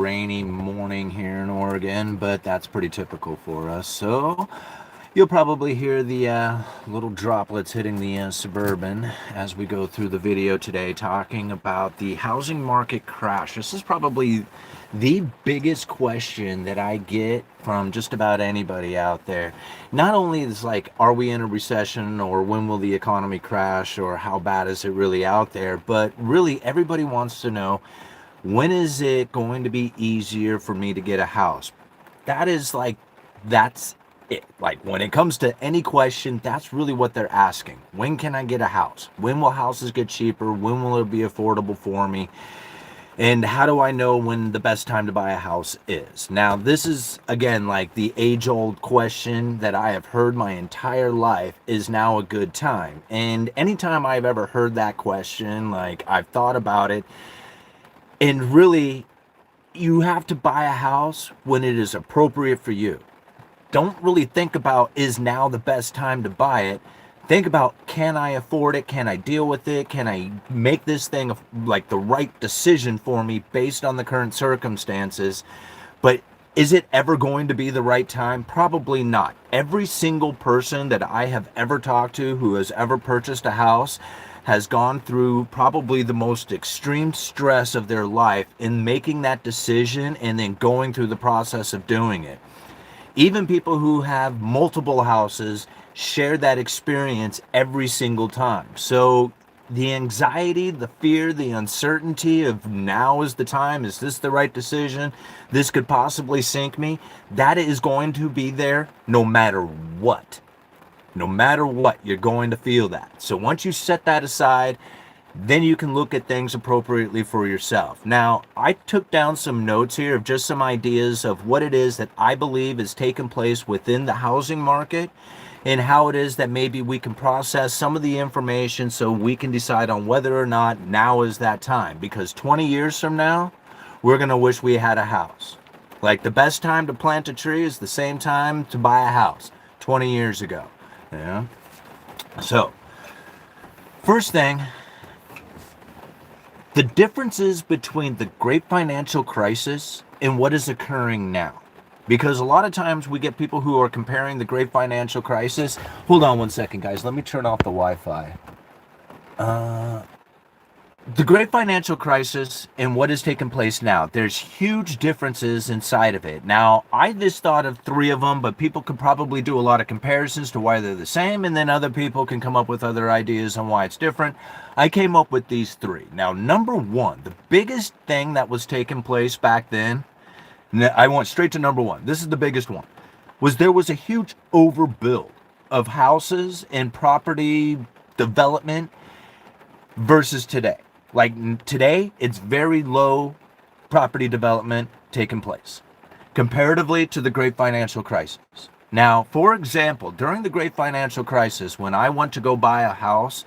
rainy morning here in Oregon, but that's pretty typical for us. So you'll probably hear the little droplets hitting the Suburban as we go through the video today, talking about the housing market crash. This is probably the biggest question that I get from just about anybody out there. Not only is like, are we in a recession, or when will the economy crash, or how bad is it really out there, but really everybody wants to know, when is it going to be easier for me to get a house? That's it. Like, when it comes to any question, that's really what they're asking. When can I get a house? When will houses get cheaper? When will it be affordable for me? And how do I know when the best time to buy a house is? Now, this is, again, like the age-old question that I have heard my entire life: is now a good time? And anytime I've ever heard that question, like, I've thought about it, and really, you have to buy a house when it is appropriate for you. Don't really think about, is now the best time to buy it? Think about, can I afford it? Can I deal with it? Can I make this thing like the right decision for me based on the current circumstances? But is it ever going to be the right time? Probably not. Every single person that I have ever talked to who has ever purchased a house has gone through probably the most extreme stress of their life in making that decision and then going through the process of doing it. Even people who have multiple houses share that experience every single time. So the anxiety, the fear, the uncertainty of, now is the time, is this the right decision, this could possibly sink me, that is going to be there no matter what. No matter what, you're going to feel that. So once you set that aside, then you can look at things appropriately for yourself. Now, I took down some notes here of just some ideas of what it is that I believe is taking place within the housing market, and how it is that maybe we can process some of the information so we can decide on whether or not now is that time. Because 20 years from now, we're going to wish we had a house. Like, the best time to plant a tree is the same time to buy a house 20 years ago. Yeah. So, first thing, the differences between the great financial crisis and what is occurring now. Because a lot of times we get people who are comparing the great financial crisis. Hold on one second, guys. Let me turn off the Wi-Fi. The great financial crisis and what has taken place now, there's huge differences inside of it. Now, I just thought of 3 of them, but people could probably do a lot of comparisons to why they're the same, and then other people can come up with other ideas on why it's different. I came up with these 3. Now, number 1, the biggest thing that was taking place back then, I went straight to number 1. This is the biggest one. There was a huge overbuild of houses and property development versus today. Like, today, it's very low property development taking place comparatively to the great financial crisis. Now, for example, during the great financial crisis, when I went to go buy a house,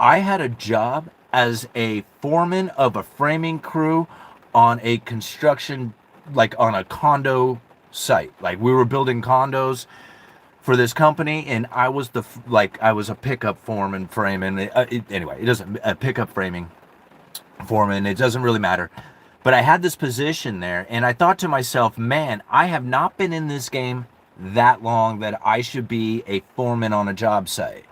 I had a job as a foreman of a framing crew on a construction, like on a condo site. Like, we were building condos for this company, and I was I was a pickup foreman framing. Anyway, it doesn't, a pickup framing foreman, it doesn't really matter. But I had this position there, and I thought to myself, man, I have not been in this game that long that I should be a foreman on a job site.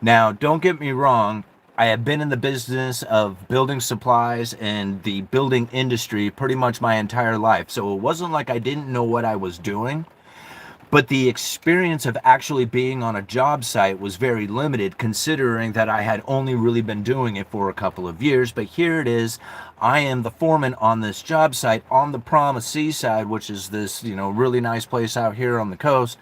Now, don't get me wrong, I have been in the business of building supplies and the building industry pretty much my entire life. So it wasn't like I didn't know what I was doing. But the experience of actually being on a job site was very limited, considering that I had only really been doing it for a couple of years. But here it is, I am the foreman on this job site on the Promise Seaside, which is this, really nice place out here on the coast.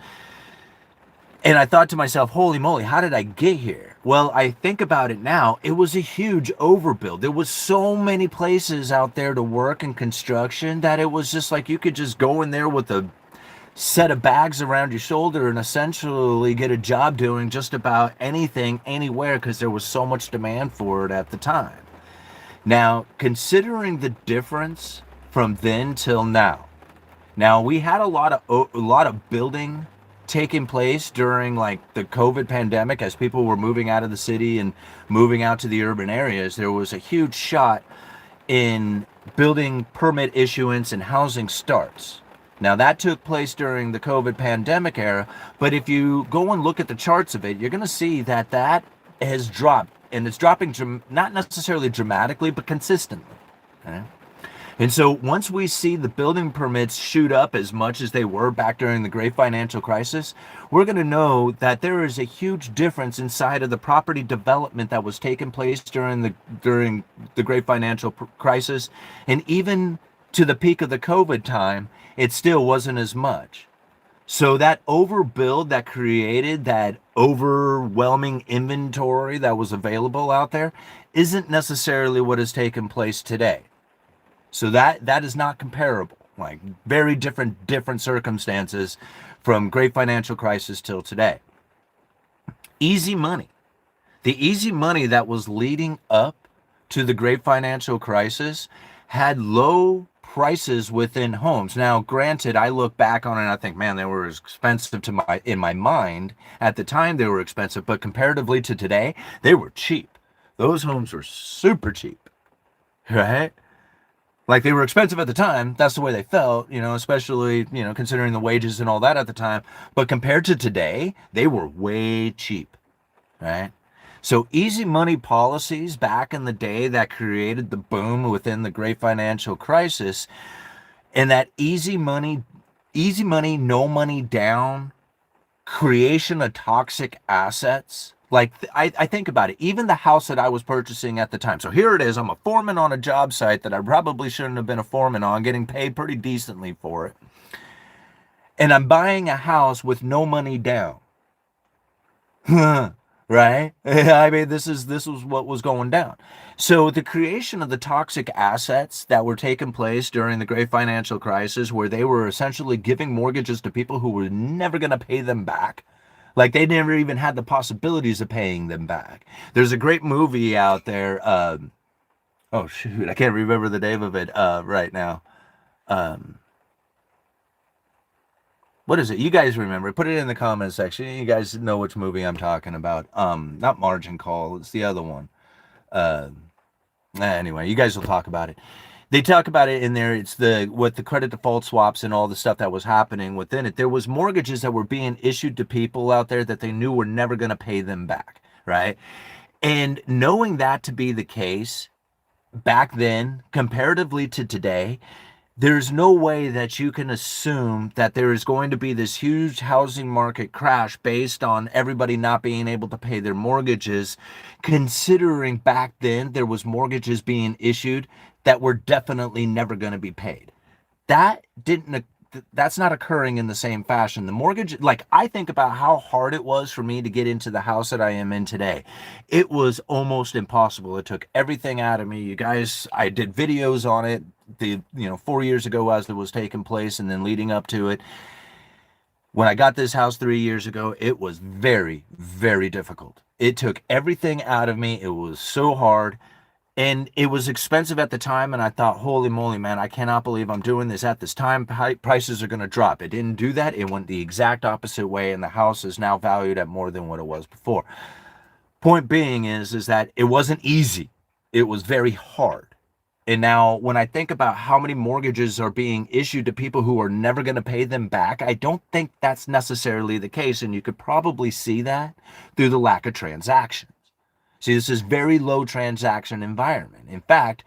And I thought to myself, holy moly, how did I get here? Well, I think about it now, it was a huge overbuild. There was so many places out there to work in construction that it was just like you could just go in there with a set of bags around your shoulder and essentially get a job doing just about anything, anywhere, because there was so much demand for it at the time. Now, considering the difference from then till now, we had a lot of building taking place during like the COVID pandemic as people were moving out of the city and moving out to the urban areas. There was a huge shot in building permit issuance and housing starts. Now that took place during the COVID pandemic era, but if you go and look at the charts of it, you're going to see that that has dropped, and it's dropping not necessarily dramatically, but consistently. Okay? And so once we see the building permits shoot up as much as they were back during the great financial crisis, we're going to know that there is a huge difference inside of the property development that was taking place during the great financial crisis, and even to the peak of the COVID time, it still wasn't as much. So that overbuild that created that overwhelming inventory that was available out there isn't necessarily what has taken place today. So that is not comparable. Like very different circumstances from great financial crisis till today. Easy money. The easy money that was leading up to the great financial crisis had low prices within homes. Now, granted, I look back on it and I think, man, they were expensive in my mind. At the time, they were expensive, but comparatively to today, they were cheap. Those homes were super cheap, right? Like they were expensive at the time. That's the way they felt, especially, considering the wages and all that at the time. But compared to today, they were way cheap, right? So easy money policies back in the day that created the boom within the great financial crisis, and that easy money, no money down creation of toxic assets. Like I think about it, even the house that I was purchasing at the time. So here it is, I'm a foreman on a job site that I probably shouldn't have been a foreman on, getting paid pretty decently for it. And I'm buying a house with no money down. Right? I mean, this was what was going down. So the creation of the toxic assets that were taking place during the great financial crisis, where they were essentially giving mortgages to people who were never going to pay them back. Like they never even had the possibilities of paying them back. There's a great movie out there. Oh shoot, I can't remember the name of it right now. What is it? You guys remember? Put it in the comment section. You guys know which movie I'm talking about. Not Margin Call. It's the other one. Anyway, you guys will talk about it. They talk about it in there. It's with the credit default swaps and all the stuff that was happening within it. There was mortgages that were being issued to people out there that they knew were never going to pay them back, right? And knowing that to be the case back then, comparatively to today, there's no way that you can assume that there is going to be this huge housing market crash based on everybody not being able to pay their mortgages, considering back then there was mortgages being issued that were definitely never going to be paid. That's not occurring in the same fashion. The mortgage, like I think about how hard it was for me to get into the house that I am in today. It was almost impossible. It took everything out of me. You guys, I did videos on it, 4 years ago as it was taking place and then leading up to it. When I got this house 3 years ago, it was very, very difficult. It took everything out of me. It was so hard. And it was expensive at the time, and I thought, holy moly, man, I cannot believe I'm doing this at this time. Prices are going to drop. It didn't do that. It went the exact opposite way, and the house is now valued at more than what it was before. Point being is that it wasn't easy. It was very hard. And now when I think about how many mortgages are being issued to people who are never going to pay them back, I don't think that's necessarily the case. And you could probably see that through the lack of transactions. See, this is very low transaction environment. In fact,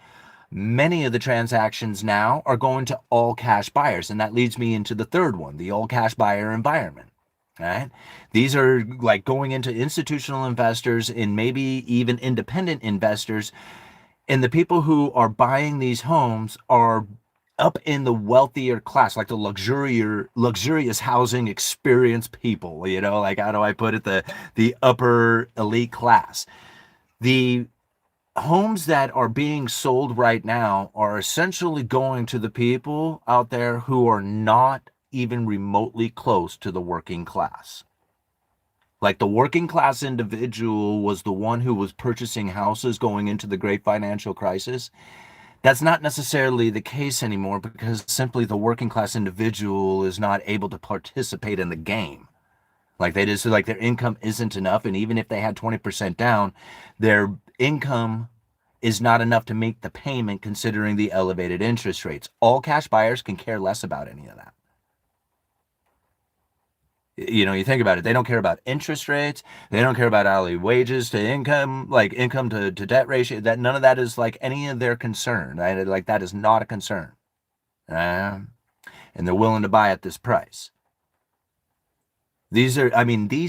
many of the transactions now are going to all cash buyers. And that leads me into the third one, the all cash buyer environment. Right? These are like going into institutional investors and maybe even independent investors. And the people who are buying these homes are up in the wealthier class, like the luxurious housing experience people, like how do I put it? The upper elite class. The homes that are being sold right now are essentially going to the people out there who are not even remotely close to the working class. Like the working class individual was the one who was purchasing houses going into the great financial crisis. That's not necessarily the case anymore because simply the working class individual is not able to participate in the game. Like their income isn't enough. And even if they had 20% down, their income is not enough to make the payment considering the elevated interest rates. All cash buyers can care less about any of that. You know, you think about it, they don't care about interest rates, they don't care about hourly wages to income, like income to debt ratio, that none of that is like any of their concern, right? Like that is not a concern. And they're willing to buy at this price. These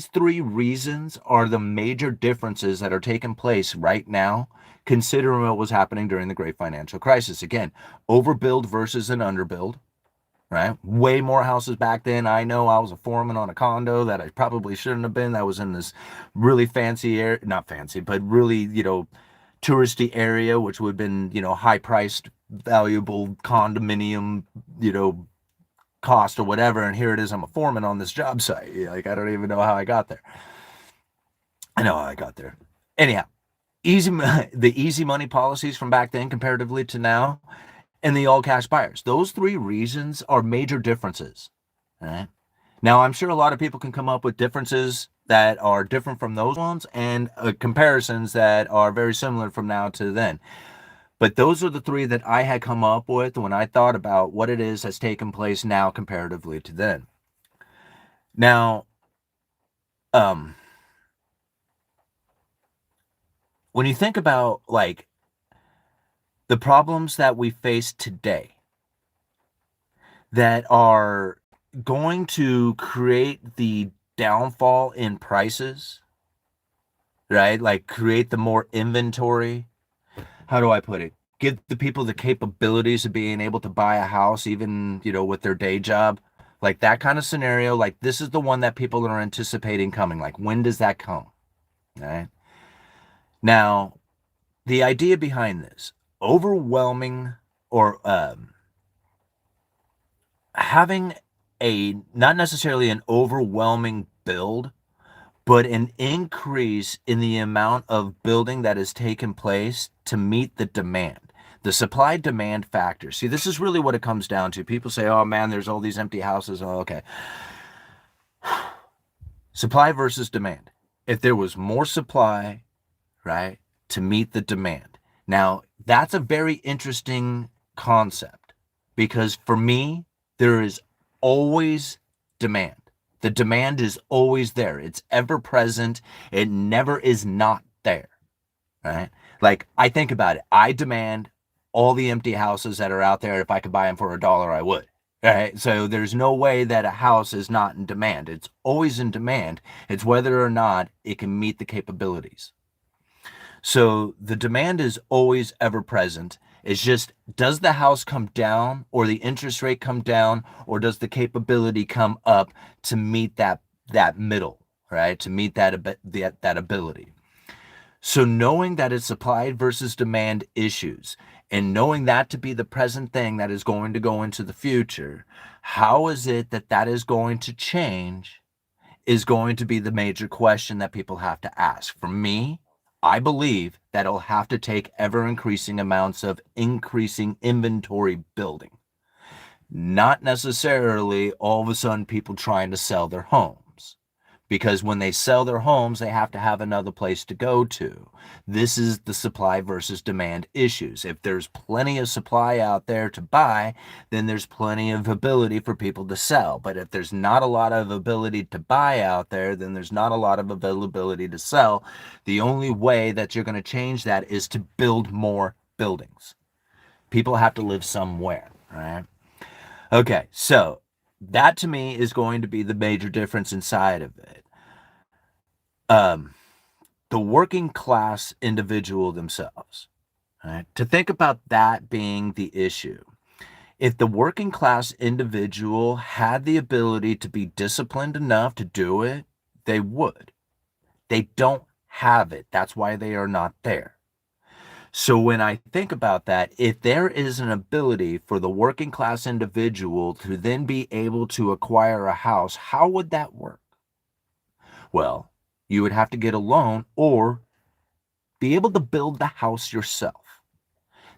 three reasons are the major differences that are taking place right now, considering what was happening during the great financial crisis. Again, overbuild versus an underbuild, right? Way more houses back then. I know I was a foreman on a condo that I probably shouldn't have been. That was in this really fancy area, not fancy, but really, touristy area, which would have been, high priced, valuable condominium, cost or whatever. And here it is, I'm a foreman on this job site. Like, I don't even know how I got there. I know how I got there. Anyhow, the easy money policies from back then comparatively to now, and the all cash buyers. Those three reasons are major differences. Right? Now, I'm sure a lot of people can come up with differences that are different from those ones and comparisons that are very similar from now to then. But those are the three that I had come up with when I thought about what it is that's taken place now comparatively to then. Now, when you think about like the problems that we face today that are going to create the downfall in prices, right? Like create the more inventory. How do I put it? Give the people the capabilities of being able to buy a house, even, with their day job. Like that kind of scenario, like this is the one that people are anticipating coming. Like, when does that come? Right? Now, the idea behind this, overwhelming or having not necessarily an overwhelming build, but an increase in the amount of building that has taken place to meet the demand, the supply demand factor. See, this is really what it comes down to. People say, oh man, there's all these empty houses. Oh, okay. Supply versus demand. If there was more supply, right, to meet the demand. Now, that's a very interesting concept because for me, there is always demand. The demand is always there. It's ever present. It never is not there, right? Like, I think about it. I demand all the empty houses that are out there. If I could buy them for $1, I would. Right? So there's no way that a house is not in demand. It's always in demand. It's whether or not it can meet the capabilities. So the demand is always ever present. It's just, does the house come down or the interest rate come down, or does the capability come up to meet that middle, right? To meet that ability. So knowing that it's supply versus demand issues and knowing that to be the present thing that is going to go into the future, how is it that is going to change is going to be the major question that people have to ask. For me, I believe that it'll have to take ever increasing amounts of increasing inventory building. Not necessarily all of a sudden people trying to sell their homes. Because when they sell their homes, they have to have another place to go to. This is the supply versus demand issues. If there's plenty of supply out there to buy, then there's plenty of ability for people to sell. But if there's not a lot of ability to buy out there, then there's not a lot of availability to sell. The only way that you're going to change that is to build more buildings. People have to live somewhere, right? Okay, so that to me is going to be the major difference inside of it. The working class individual themselves, right? To think about that being the issue. If the working class individual had the ability to be disciplined enough to do it, they would. They don't have it. That's why they are not there. So when I think about that, if there is an ability for the working class individual to then be able to acquire a house, how would that work? Well, you would have to get a loan or be able to build the house yourself.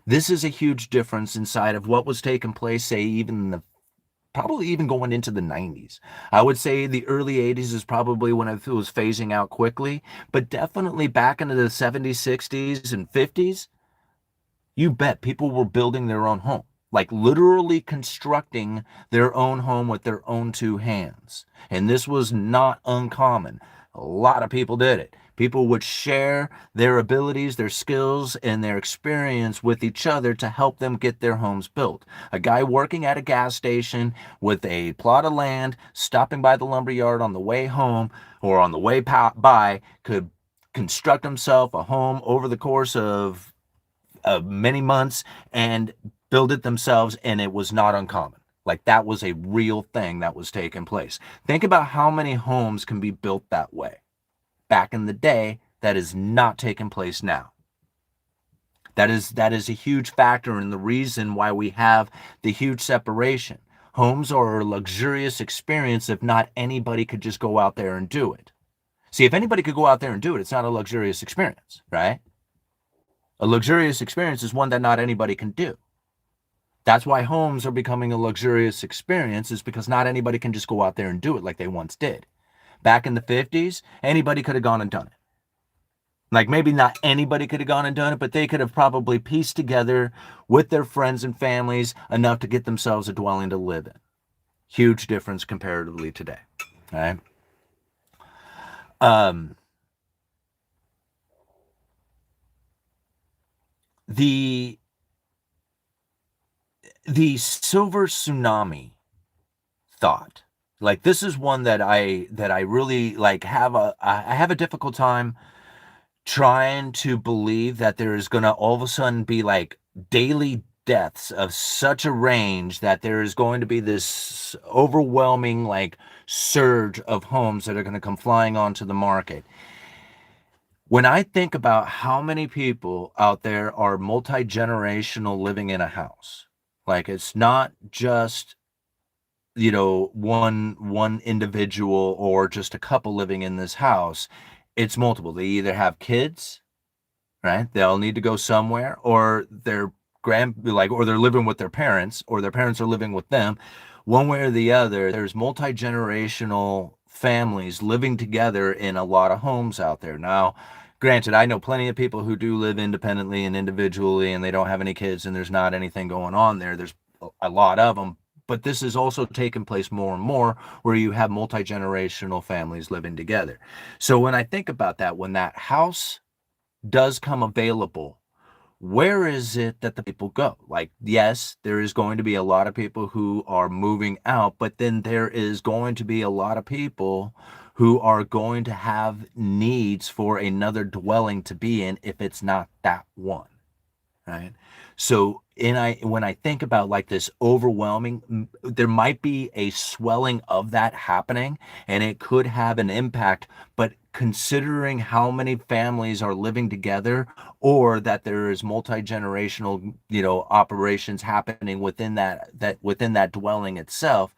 This is a huge difference inside of what was taking place, say, probably even going into the 90s. I would say the early 80s is probably when it was phasing out quickly, but definitely back into the 70s, 60s, and 50s, You bet people were building their own home, like literally constructing their own home with their own two hands. And this was not uncommon. A lot of people did it. People would share their abilities, their skills, and their experience with each other to help them get their homes built. A guy working at a gas station with a plot of land, stopping by the lumber yard on the way home or on the way by, could construct himself a home over the course of many months and build it themselves, and it was not uncommon. Like that was a real thing that was taking place. Think about how many homes can be built that way. Back in the day, that is not taking place now. That is a huge factor in the reason why we have the huge separation. Homes are a luxurious experience if not anybody could just go out there and do it. See, if anybody could go out there and do it, it's not a luxurious experience, right? A luxurious experience is one that not anybody can do. That's why homes are becoming a luxurious experience, is because not anybody can just go out there and do it like they once did. Back in the 50s, anybody could have gone and done it. Like maybe not anybody could have gone and done it, but they could have probably pieced together with their friends and families enough to get themselves a dwelling to live in. Huge difference comparatively today, right? The silver tsunami thought, like this is one that I really like I have a difficult time trying to believe that there is going to all of a sudden be like daily deaths of such a range that there is going to be this overwhelming like surge of homes that are going to come flying onto the market. When I think about how many people out there are multi-generational living in a house, like it's not just, one individual or just a couple living in this house. It's multiple. They either have kids, right? They'll need to go somewhere, or or they're living with their parents, or their parents are living with them. One way or the other, there's multi-generational families living together in a lot of homes out there. Now, granted, I know plenty of people who do live independently and individually, and they don't have any kids, and there's not anything going on there. There's a lot of them. But this is also taking place more and more where you have multi-generational families living together. So when I think about that, when that house does come available, where is it that the people go? Like, yes, there is going to be a lot of people who are moving out, but then there is going to be a lot of people who are going to have needs for another dwelling to be in if it's not that one, right? So when I think about like this overwhelming, there might be a swelling of that happening, and it could have an impact. But considering how many families are living together, or that there is multi-generational, operations happening within that dwelling itself,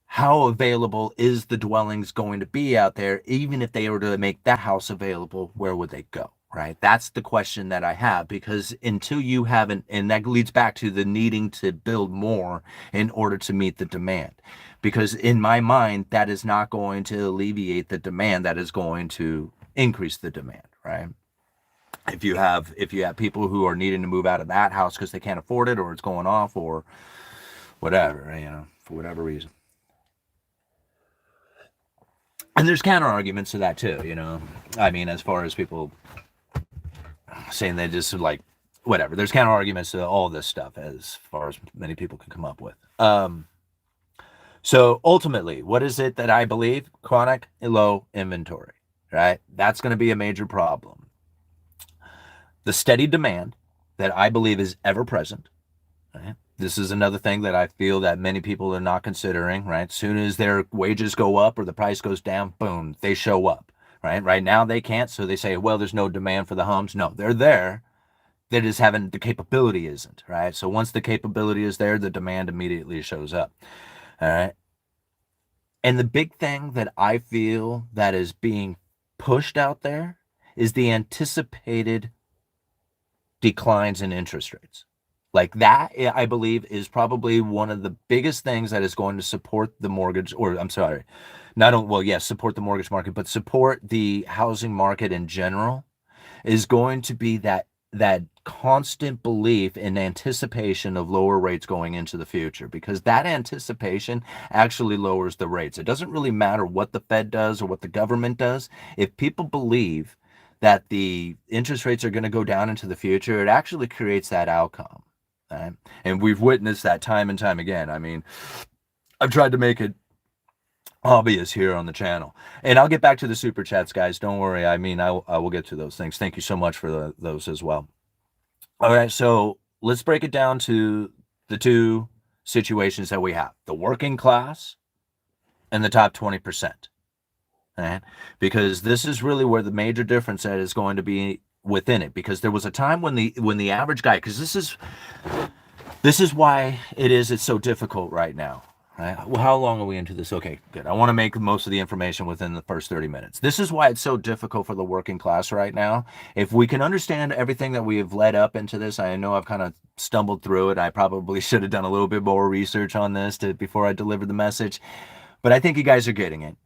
how available is the dwellings going to be out there? Even if they were to make that house available, where would they go? Right? That's the question that I have, because until you haven't, and that leads back to the needing to build more in order to meet the demand. Because in my mind, that is not going to alleviate the demand, that is going to increase the demand, right? If you have people who are needing to move out of that house because they can't afford it, or it's going off, or whatever, for whatever reason. And there's counter arguments to that too, I mean, as far as people saying they just like whatever. There's counter arguments to all this stuff, as far as many people can come up with. So ultimately, what is it that I believe? Chronic low inventory, right? That's going to be a major problem. The steady demand that I believe is ever present, right? This is another thing that I feel that many people are not considering, right? As soon as their wages go up or the price goes down, boom, they show up, right? Right now they can't, so they say, well, there's no demand for the homes. No, they're there. They just haven't, the capability isn't, right? So once the capability is there, the demand immediately shows up, all right? And the big thing that I feel that is being pushed out there is the anticipated declines in interest rates. Like that, I believe, is probably one of the biggest things that is going to support the mortgage, or I'm sorry, support the mortgage market, but support the housing market in general, is going to be that constant belief in anticipation of lower rates going into the future, because that anticipation actually lowers the rates. It doesn't really matter what the Fed does or what the government does. If people believe that the interest rates are going to go down into the future, it actually creates that outcome. Right? And we've witnessed that time and time again. I mean, I've tried to make it obvious here on the channel. And I'll get back to the super chats, guys. Don't worry. I mean, I will get to those things. Thank you so much for those as well. All right, so let's break it down to the two situations that we have: the working class and the top 20%. Right? Because this is really where the major difference is going to be within it. Because there was a time when the average guy, because this is why it's so difficult right now. Right? Well, how long are we into this? Okay, good. I want to make most of the information within the first 30 minutes. This is why it's so difficult for the working class right now. If we can understand everything that we have led up into this, I know I've kind of stumbled through it. I probably should have done a little bit more research on this before I delivered the message, but I think you guys are getting it.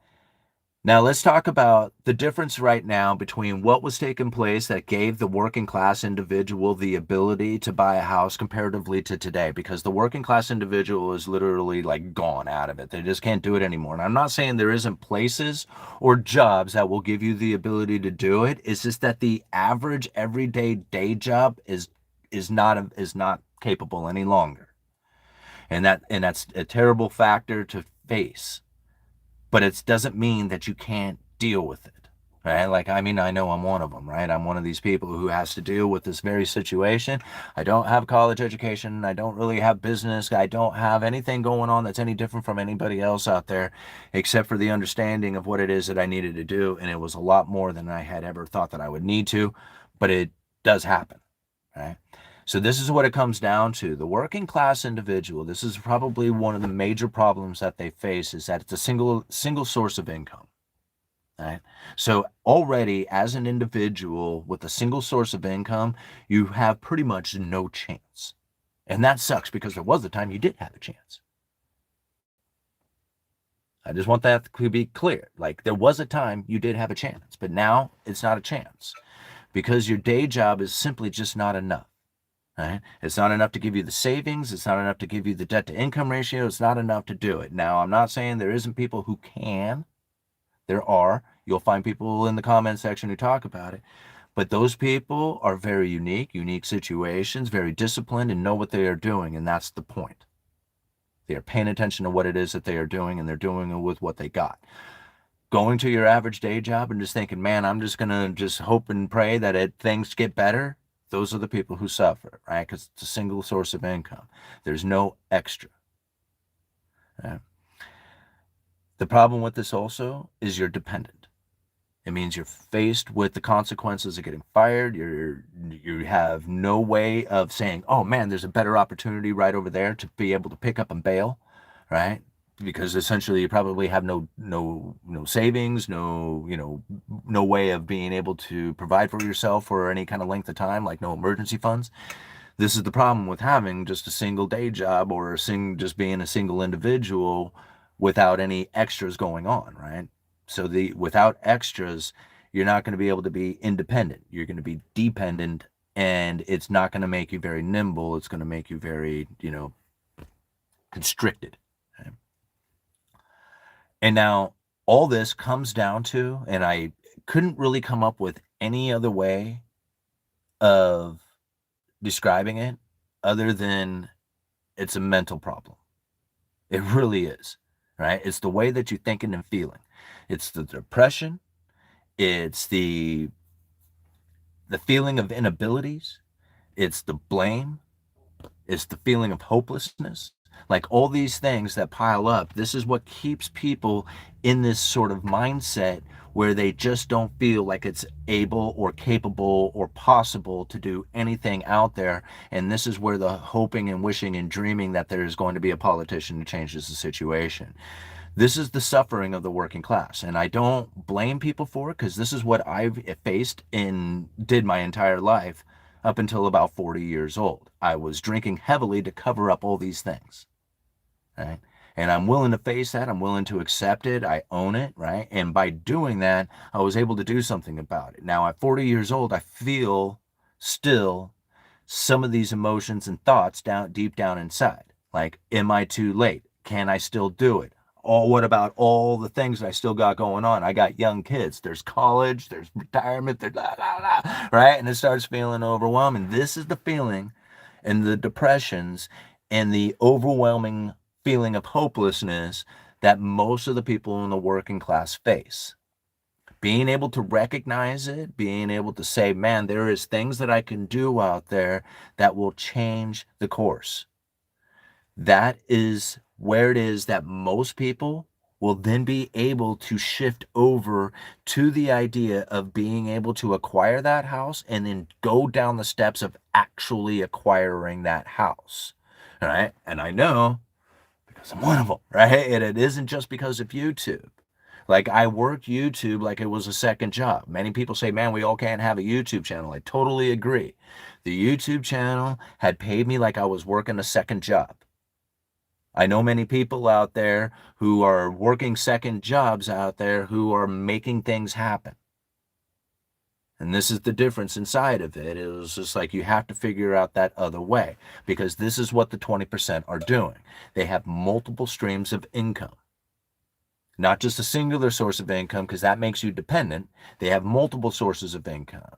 Now, let's talk about the difference right now between what was taking place that gave the working class individual the ability to buy a house comparatively to today, because the working class individual is literally like gone out of it. They just can't do it anymore. And I'm not saying there isn't places or jobs that will give you the ability to do it. It's just that the average everyday day job is not capable any longer. And that's a terrible factor to face. But it doesn't mean that you can't deal with it, right? Like, I mean, I know I'm one of them, right? I'm one of these people who has to deal with this very situation. I don't have college education. I don't really have business. I don't have anything going on that's any different from anybody else out there, except for the understanding of what it is that I needed to do. And it was a lot more than I had ever thought that I would need to, but it does happen, right? So this is what it comes down to. The working class individual, this is probably one of the major problems that they face, is that it's a single source of income. Right? So already as an individual with a single source of income, you have pretty much no chance. And that sucks, because there was a time you did have a chance. I just want that to be clear. Like, there was a time you did have a chance, but now it's not a chance, because your day job is simply just not enough. Right? It's not enough to give you the savings. It's not enough to give you the debt to income ratio. It's not enough to do it. Now, I'm not saying there isn't people who can. There are. You'll find people in the comment section who talk about it. But those people are very unique situations, very disciplined, and know what they are doing. And that's the point. They are paying attention to what it is that they are doing, and they're doing it with what they got. Going to your average day job and just thinking, man, I'm just going to just hope and pray that things get better. Those are the people who suffer, right? Because it's a single source of income. There's no extra. Right? The problem with this also is you're dependent. It means you're faced with the consequences of getting fired. You have no way of saying, oh man, there's a better opportunity right over there to be able to pick up and bail, right? Because essentially you probably have no savings, no way of being able to provide for yourself for any kind of length of time, like no emergency funds. This is the problem with having just a single day job, or just being a single individual without any extras going on, right? So without extras, you're not going to be able to be independent. You're going to be dependent, and it's not going to make you very nimble. It's going to make you very, constricted. Okay? And now all this comes down to, and I couldn't really come up with any other way of describing it other than it's a mental problem. It really is, right? It's the way that you're thinking and feeling. It's the depression. It's the feeling of inabilities. It's the blame. It's the feeling of hopelessness. Like, all these things that pile up, this is what keeps people in this sort of mindset where they just don't feel like it's able or capable or possible to do anything out there. And this is where the hoping and wishing and dreaming that there's going to be a politician who changes the situation. This is the suffering of the working class. And I don't blame people for it, because this is what I've faced and did my entire life up until about 40 years old. I was drinking heavily to cover up all these things. Right? And I'm willing to face that. I'm willing to accept it. I own it, right? And by doing that, I was able to do something about it. Now, at 40 years old, I feel still some of these emotions and thoughts down deep down inside. Like, am I too late? Can I still do it? Oh, what about all the things I still got going on? I got young kids. There's college, there's retirement, there's blah, blah, blah, right? And it starts feeling overwhelming. This is the feeling and the depressions and the overwhelming feeling of hopelessness that most of the people in the working class face. Being able to recognize it, being able to say, man, there is things that I can do out there that will change the course. That is where it is that most people will then be able to shift over to the idea of being able to acquire that house and then go down the steps of actually acquiring that house. All right. And I know because I'm one of them, right? And it isn't just because of YouTube. Like, I work YouTube like it was a second job. Many people say, man, we all can't have a YouTube channel. I totally agree. The YouTube channel had paid me like I was working a second job. I know many people out there who are working second jobs out there who are making things happen. And this is the difference inside of it. It was just like you have to figure out that other way, because this is what the 20% are doing. They have multiple streams of income. Not just a singular source of income, because that makes you dependent. They have multiple sources of income.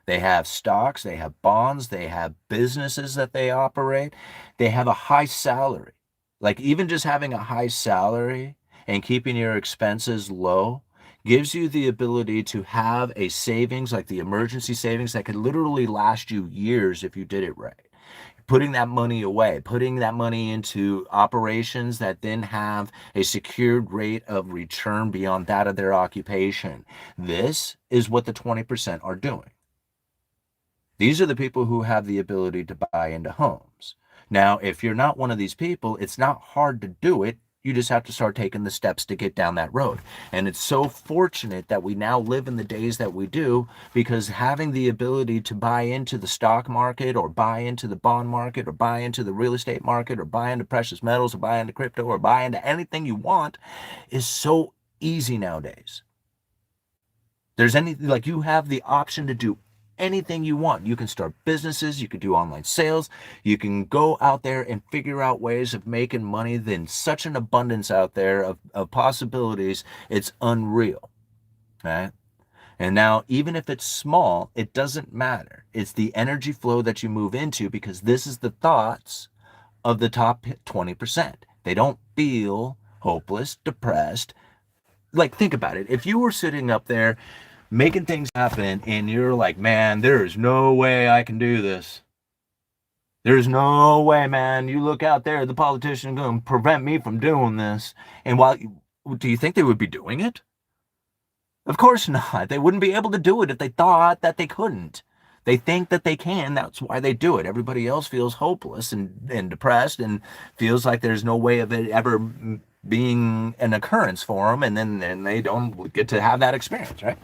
They have stocks, they have bonds, they have businesses that they operate. They have a high salary. Like, even just having a high salary and keeping your expenses low gives you the ability to have a savings, like the emergency savings, that could literally last you years if you did it right. Putting that money away, putting that money into operations that then have a secured rate of return beyond that of their occupation. This is what the 20% are doing. These are the people who have the ability to buy into homes. Now, if you're not one of these people, it's not hard to do it. You just have to start taking the steps to get down that road. And it's so fortunate that we now live in the days that we do, because having the ability to buy into the stock market or buy into the bond market or buy into the real estate market or buy into precious metals or buy into crypto or buy into anything you want is so easy nowadays. Like, you have the option to do anything you want. You can start businesses, you can do online sales, you can go out there and figure out ways of making money. Then such an abundance out there of possibilities, it's unreal. Right? And now, even if it's small, it doesn't matter. It's the energy flow that you move into, because this is the thoughts of the top 20%. They don't feel hopeless, depressed. Like, think about it. If you were sitting up there making things happen and you're like, man, there's no way I can do this. There's no way, man. You look out there, the politician going to prevent me from doing this. And do you think they would be doing it? Of course not. They wouldn't be able to do it if they thought that they couldn't. They think that they can. That's why they do it. Everybody else feels hopeless and depressed and feels like there's no way of it ever being an occurrence for them. And then they don't get to have that experience, right?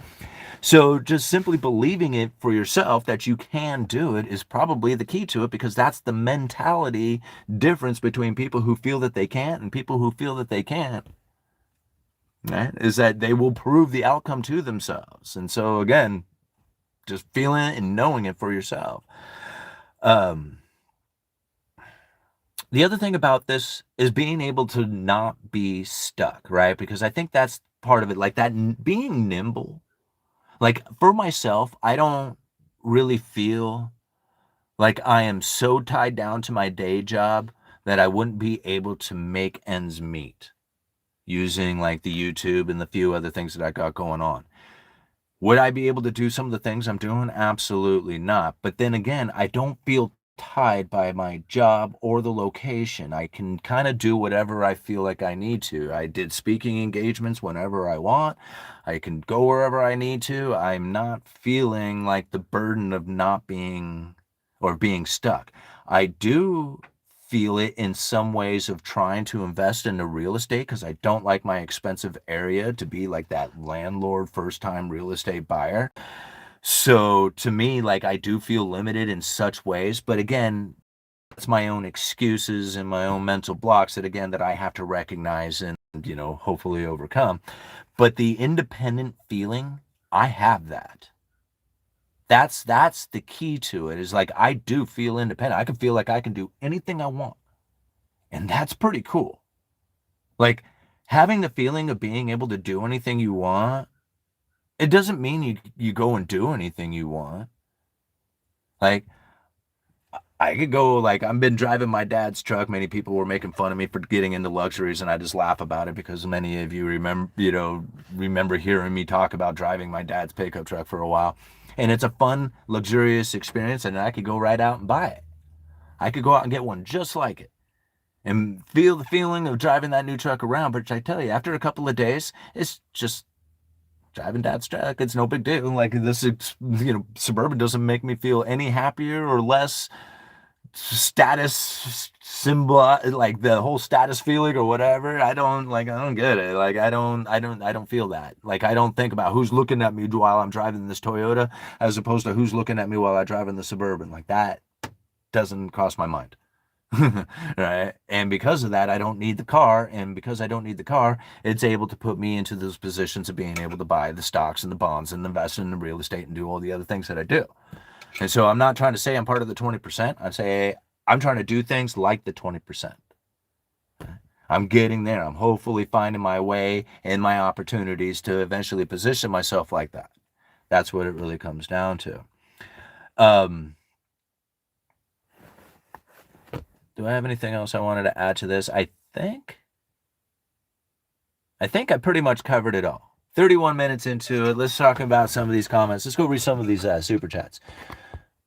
So just simply believing it for yourself that you can do it is probably the key to it, because that's the mentality difference between people who feel that they can't and people who feel that they can't. Right? Is that they will prove the outcome to themselves. And so, again, just feeling it and knowing it for yourself. The other thing about this is being able to not be stuck, right? Because I think that's part of it, like that being nimble. Like, for myself, I don't really feel like I am so tied down to my day job that I wouldn't be able to make ends meet using like the YouTube and the few other things that I got going on. Would I be able to do some of the things I'm doing? Absolutely not. But then again, I don't feel tied by my job or the location. I can kind of do whatever I feel like I need to. I did speaking engagements whenever I want. I can go wherever I need to. I'm not feeling like the burden of not being or being stuck. I do feel it in some ways of trying to invest into real estate, because I don't like my expensive area to be like that landlord first time real estate buyer. So to me, like, I do feel limited in such ways, but again, it's my own excuses and my own mental blocks that I have to recognize and, hopefully overcome. But the independent feeling, I have that. That's the key to it, is like I do feel independent. I can feel like I can do anything I want. And that's pretty cool. Like having the feeling of being able to do anything you want, it doesn't mean you go and do anything you want. Like I could go, like, I've been driving my dad's truck. Many people were making fun of me for getting into luxuries, and I just laugh about it because many of you remember hearing me talk about driving my dad's pickup truck for a while. And it's a fun, luxurious experience, and I could go right out and buy it. I could go out and get one just like it and feel the feeling of driving that new truck around. But I tell you, after a couple of days, it's just driving dad's truck. It's no big deal. Like this, Suburban doesn't make me feel any happier or less status symbol, like the whole status feeling or whatever. I don't get it. Like I don't feel that. Like I don't think about who's looking at me while I'm driving this Toyota as opposed to who's looking at me while I drive in the Suburban. Like that doesn't cross my mind. Right? And because of that, I don't need the car. And because I don't need the car, it's able to put me into those positions of being able to buy the stocks and the bonds and invest in the real estate and do all the other things that I do. And so I'm not trying to say I'm part of the 20%. I say I'm trying to do things like the 20%. I'm getting there. I'm hopefully finding my way and my opportunities to eventually position myself like that. That's what it really comes down to. Do I have anything else I wanted to add to this? I think I pretty much covered it all. 31 minutes into it. Let's talk about some of these comments. Let's go read some of these super chats.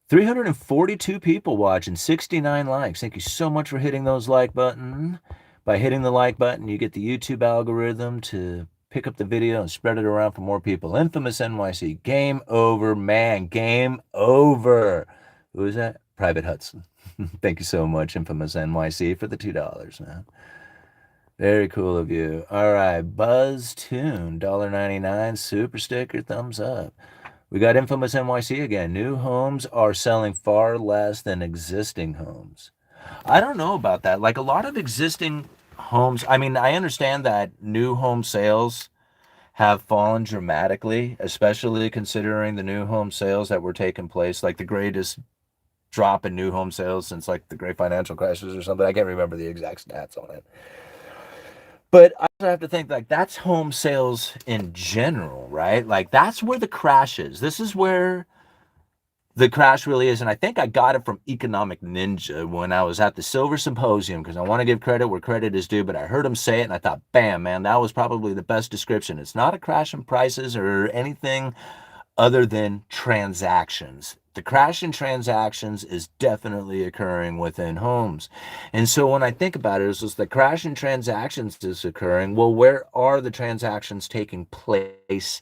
342 people watching, 69 likes. Thank you so much for hitting those like button. By hitting the like button, you get the YouTube algorithm to pick up the video and spread it around for more people. Infamous NYC. Game over, man. Game over. Who is that? Private Hudson. Thank you so much, Infamous NYC, for the $2, man. Very cool of you. All right, Buzz Tune, $1.99, super sticker, thumbs up. We got Infamous NYC again. New homes are selling far less than existing homes. I don't know about that. Like a lot of existing homes, I mean, I understand that new home sales have fallen dramatically, especially considering the new home sales that were taking place, like the greatest drop in new home sales since like the great financial crisis or something. I can't remember the exact stats on it. But I also have to think like that's home sales in general, right? Like that's where the crash is. This is where the crash really is. And I think I got it from Economic Ninja when I was at the Silver Symposium, because I want to give credit where credit is due, but I heard him say it and I thought, bam, man, that was probably the best description. It's not a crash in prices or anything other than transactions. The crash in transactions is definitely occurring within homes. And so when I think about it, it's just the crash in transactions is occurring. Well, where are the transactions taking place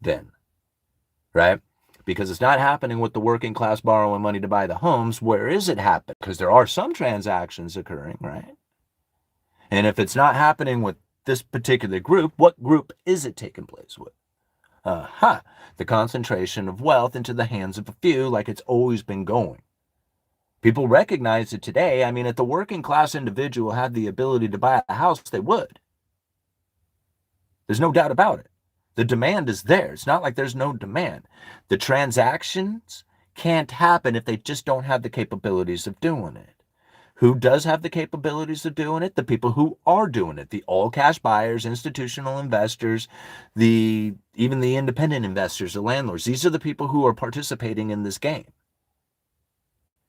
then? Right? Because it's not happening with the working class borrowing money to buy the homes. Where is it happening? Because there are some transactions occurring, right? And if it's not happening with this particular group, what group is it taking place with? The concentration of wealth into the hands of a few, like it's always been going. People recognize it today. I mean, if the working class individual had the ability to buy a house, they would. There's no doubt about it. The demand is there. It's not like there's no demand. The transactions can't happen if they just don't have the capabilities of doing it. Who does have the capabilities of doing it? The people who are doing it. The all-cash buyers, institutional investors, even the independent investors, the landlords. These are the people who are participating in this game.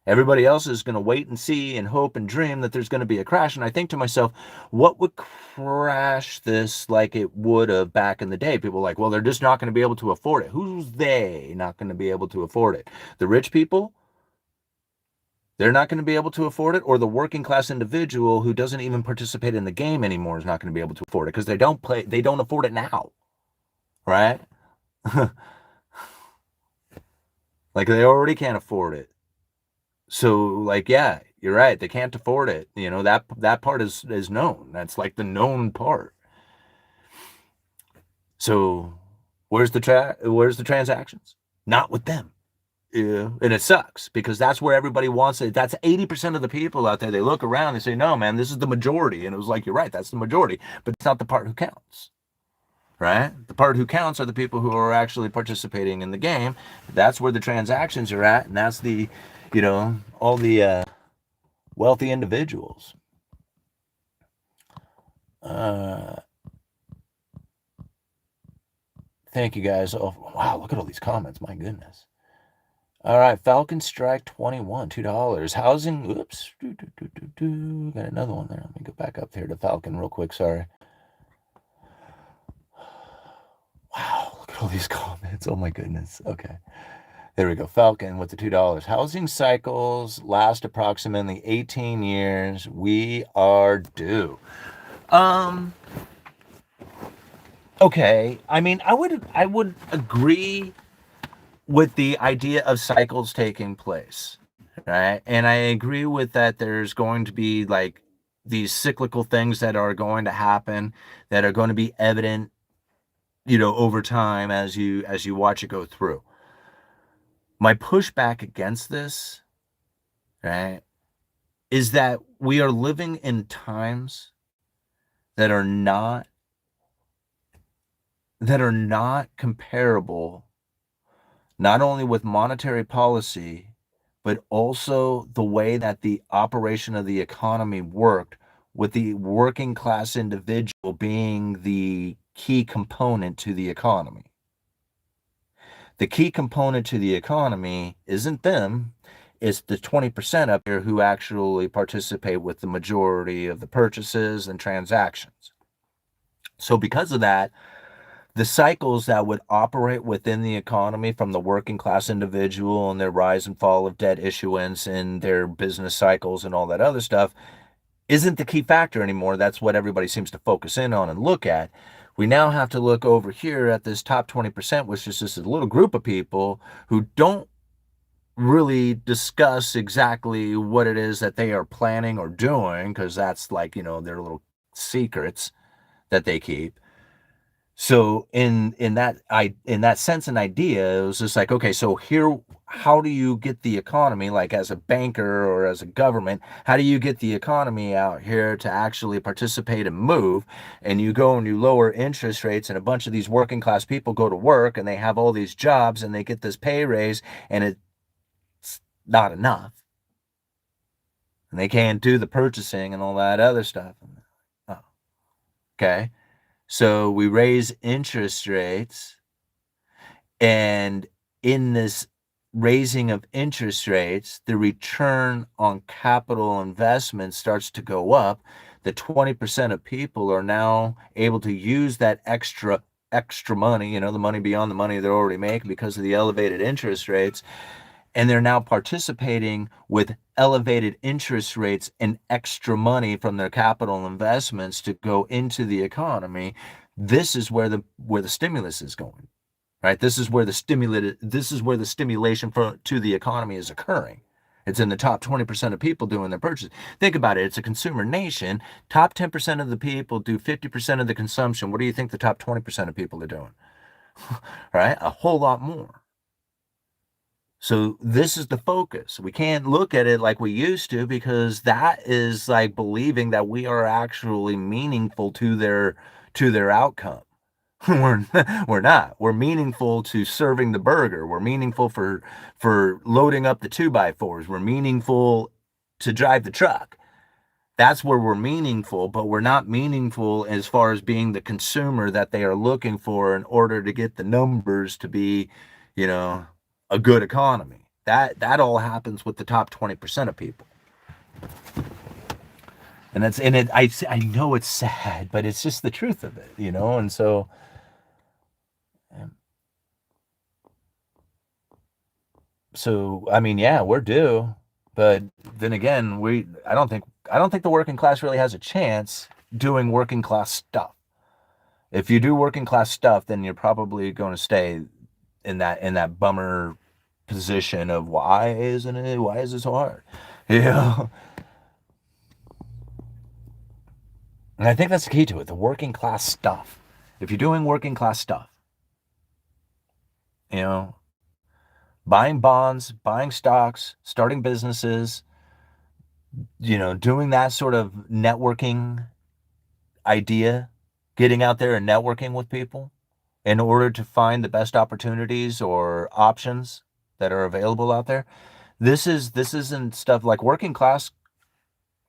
Everybody else is going to wait and see and hope and dream that there's going to be a crash. And I think to myself, what would crash this like it would have back in the day? People are like, well, they're just not going to be able to afford it. Who's they not going to be able to afford it? The rich people? They're not going to be able to afford it, or the working class individual who doesn't even participate in the game anymore is not going to be able to afford it because they don't afford it now, right? Like they already can't afford it. So like, yeah, you're right. They can't afford it. You know, that part is known. That's like the known part. So where's the transactions? Not with them. Yeah, and it sucks because that's where everybody wants it. That's 80% of the people out there. They look around and say, no, man, this is the majority. And it was like, you're right, that's the majority, but it's not the part who counts, right? The part who counts are the people who are actually participating in the game. That's where the transactions are at, and that's the, all the wealthy individuals. Thank you guys. Oh, wow, look at all these comments. My goodness. All right, Falcon Strike 21, $2. Housing, oops. Got another one there. Let me go back up here to Falcon real quick. Sorry. Wow, look at all these comments. Oh my goodness. Okay. There we go. Falcon with the $2. Housing cycles last approximately 18 years. We are due. Okay. I mean, I would agree with the idea of cycles taking place, right? And I agree with that. There's going to be like these cyclical things that are going to happen that are going to be evident, over time as you watch it go through. My pushback against this, right, is that we are living in times that are not comparable, not only with monetary policy, but also the way that the operation of the economy worked, with the working class individual being the key component to the economy. The key component to the economy isn't them, it's the 20% up here who actually participate with the majority of the purchases and transactions. So because of that, the cycles that would operate within the economy, from the working class individual and their rise and fall of debt issuance and their business cycles and all that other stuff, isn't the key factor anymore. That's what everybody seems to focus in on and look at. We now have to look over here at this top 20%, which is just a little group of people who don't really discuss exactly what it is that they are planning or doing, because that's like, their little secrets that they keep. So in that sense and idea, it was just like, okay, so here, how do you get the economy, like as a banker or as a government, how do you get the economy out here to actually participate and move? And you go and you lower interest rates, and a bunch of these working class people go to work and they have all these jobs and they get this pay raise, and it's not enough. And they can't do the purchasing and all that other stuff. Oh, okay. So we raise interest rates, and in this raising of interest rates, the return on capital investment starts to go up. The 20% of people are now able to use that extra money, the money beyond the money they're already making because of the elevated interest rates, and they're now participating with elevated interest rates and extra money from their capital investments to go into the economy. This is where the stimulus is going, right? This is where the stimulation to the economy is occurring. It's in the top 20% of people doing their purchase. Think about it. It's a consumer nation. Top 10% of the people do 50% of the consumption. What do you think the top 20% of people are doing? Right? A whole lot more. So this is the focus. We can't look at it like we used to, because that is like believing that we are actually meaningful to their outcome. We're not. We're meaningful to serving the burger. We're meaningful for loading up the 2x4s. We're meaningful to drive the truck. That's where we're meaningful, but we're not meaningful as far as being the consumer that they are looking for in order to get the numbers to be, a good economy. That all happens with the top 20% of people. And I know it's sad, but it's just the truth of it, and so I mean, yeah, we're due, but then again, I don't think the working class really has a chance doing working class stuff. If you do working class stuff, then you're probably going to stay in that bummer position of why is it so hard? And I think that's the key to it, the working class stuff. If you're doing working class stuff, buying bonds, buying stocks, starting businesses, doing that sort of networking idea, getting out there and networking with people in order to find the best opportunities or options that are available out there. This isn't stuff like working class.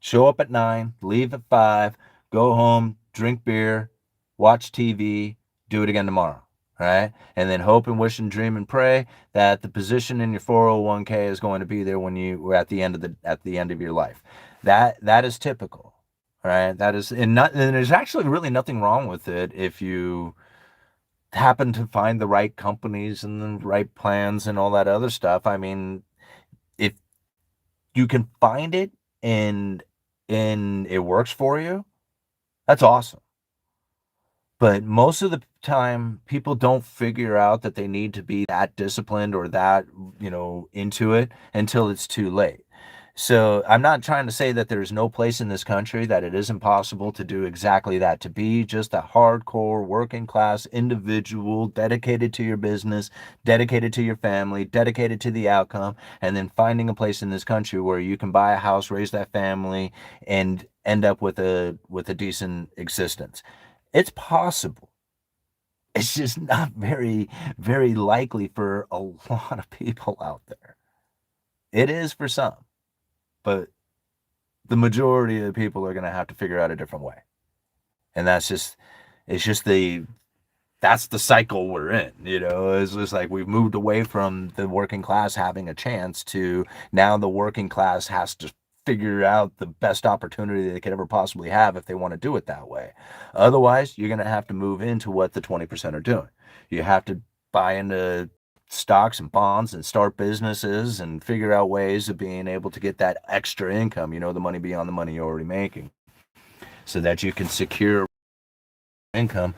Show up at 9, leave at 5, go home, drink beer, watch TV, do it again tomorrow, right? And then hope and wish and dream and pray that the position in your 401k is going to be there when you at the end of your life. That is typical, right? That is, and there's actually really nothing wrong with it if you happen to find the right companies and the right plans and all that other stuff. I mean, if you can find it and it works for you, that's awesome. But most of the time, people don't figure out that they need to be that disciplined or that, into it until it's too late. So I'm not trying to say that there's no place in this country that it isn't possible to do exactly that, to be just a hardcore working class individual dedicated to your business, dedicated to your family, dedicated to the outcome, and then finding a place in this country where you can buy a house, raise that family, and end up with a decent existence. It's possible. It's just not very, very likely for a lot of people out there. It is for some, but the majority of the people are going to have to figure out a different way. And it's just that's the cycle we're in. It's just like we've moved away from the working class having a chance to now the working class has to figure out the best opportunity they could ever possibly have if they want to do it that way. Otherwise, you're going to have to move into what the 20% are doing. You have to buy into stocks and bonds and start businesses and figure out ways of being able to get that extra income, the money beyond the money you're already making, so that you can secure income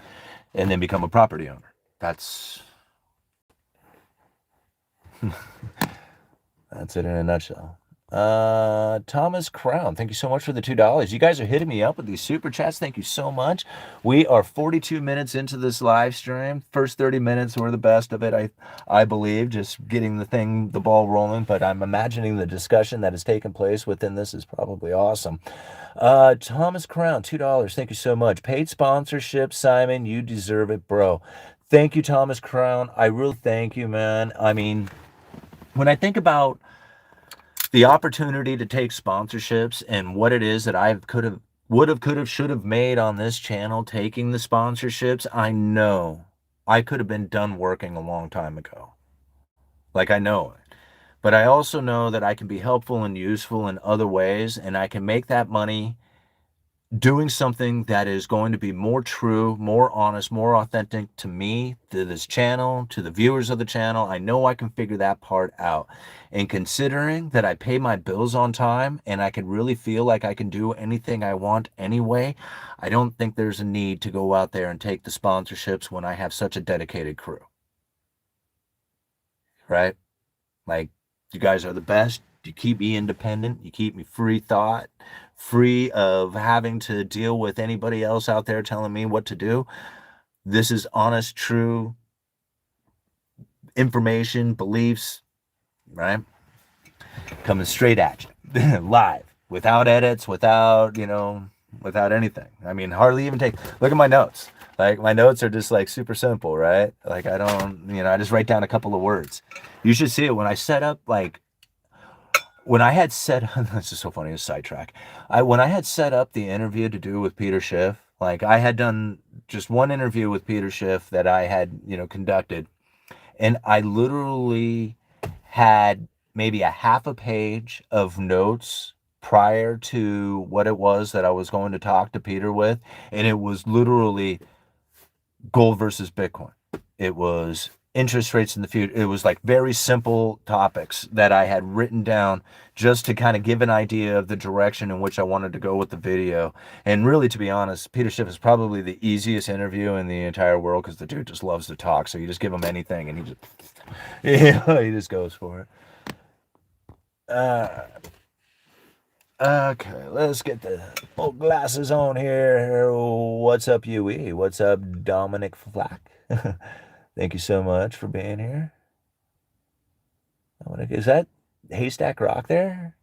and then become a property owner. That's it in a nutshell. Thomas Crown, thank you so much for the $2. You guys are hitting me up with these super chats. Thank you so much. We are 42 minutes into this live stream. First 30 minutes were the best of it, I believe, just getting the ball rolling. But I'm imagining the discussion that has taken place within this is probably awesome. Thomas Crown, $2. Thank you so much. Paid sponsorship, Simon. You deserve it, bro. Thank you, Thomas Crown. I really thank you, man. I mean, when I think about the opportunity to take sponsorships and what it is that I could have, should have made on this channel, taking the sponsorships, I know I could have been done working a long time ago. Like, I know it. But I also know that I can be helpful and useful in other ways, and I can make that money doing something that is going to be more true, more honest, more authentic to me, to this channel, to the viewers of the channel. I know I can figure that part out. And considering that I pay my bills on time and I can really feel like I can do anything I want anyway, I don't think there's a need to go out there and take the sponsorships when I have such a dedicated crew. Right? Like, you guys are the best. You keep me independent. You keep me free thought, free of having to deal with anybody else out there telling me what to do. This is honest, true information, beliefs, right? Coming straight at you, live, without edits, without anything. I mean, hardly even look at my notes. Like, my notes are just like super simple, right? Like, I don't, I just write down a couple of words. You should see it when I set up, like, when I had set this is so funny, a sidetrack. When I had set up the interview to do with Peter Schiff, like, I had done just one interview with Peter Schiff that I had, conducted, and I literally had maybe a half a page of notes prior to what it was that I was going to talk to Peter with, and it was literally gold versus Bitcoin. It was interest rates in the future. It was like very simple topics that I had written down just to kind of give an idea of the direction in which I wanted to go with the video. And really, to be honest, Peter Schiff is probably the easiest interview in the entire world because the dude just loves to talk. So you just give him anything and he just goes for it. Okay, let's get the old glasses on here. What's up, UE? What's up, Dominic Flack? Thank you so much for being here. Is that Haystack Rock there?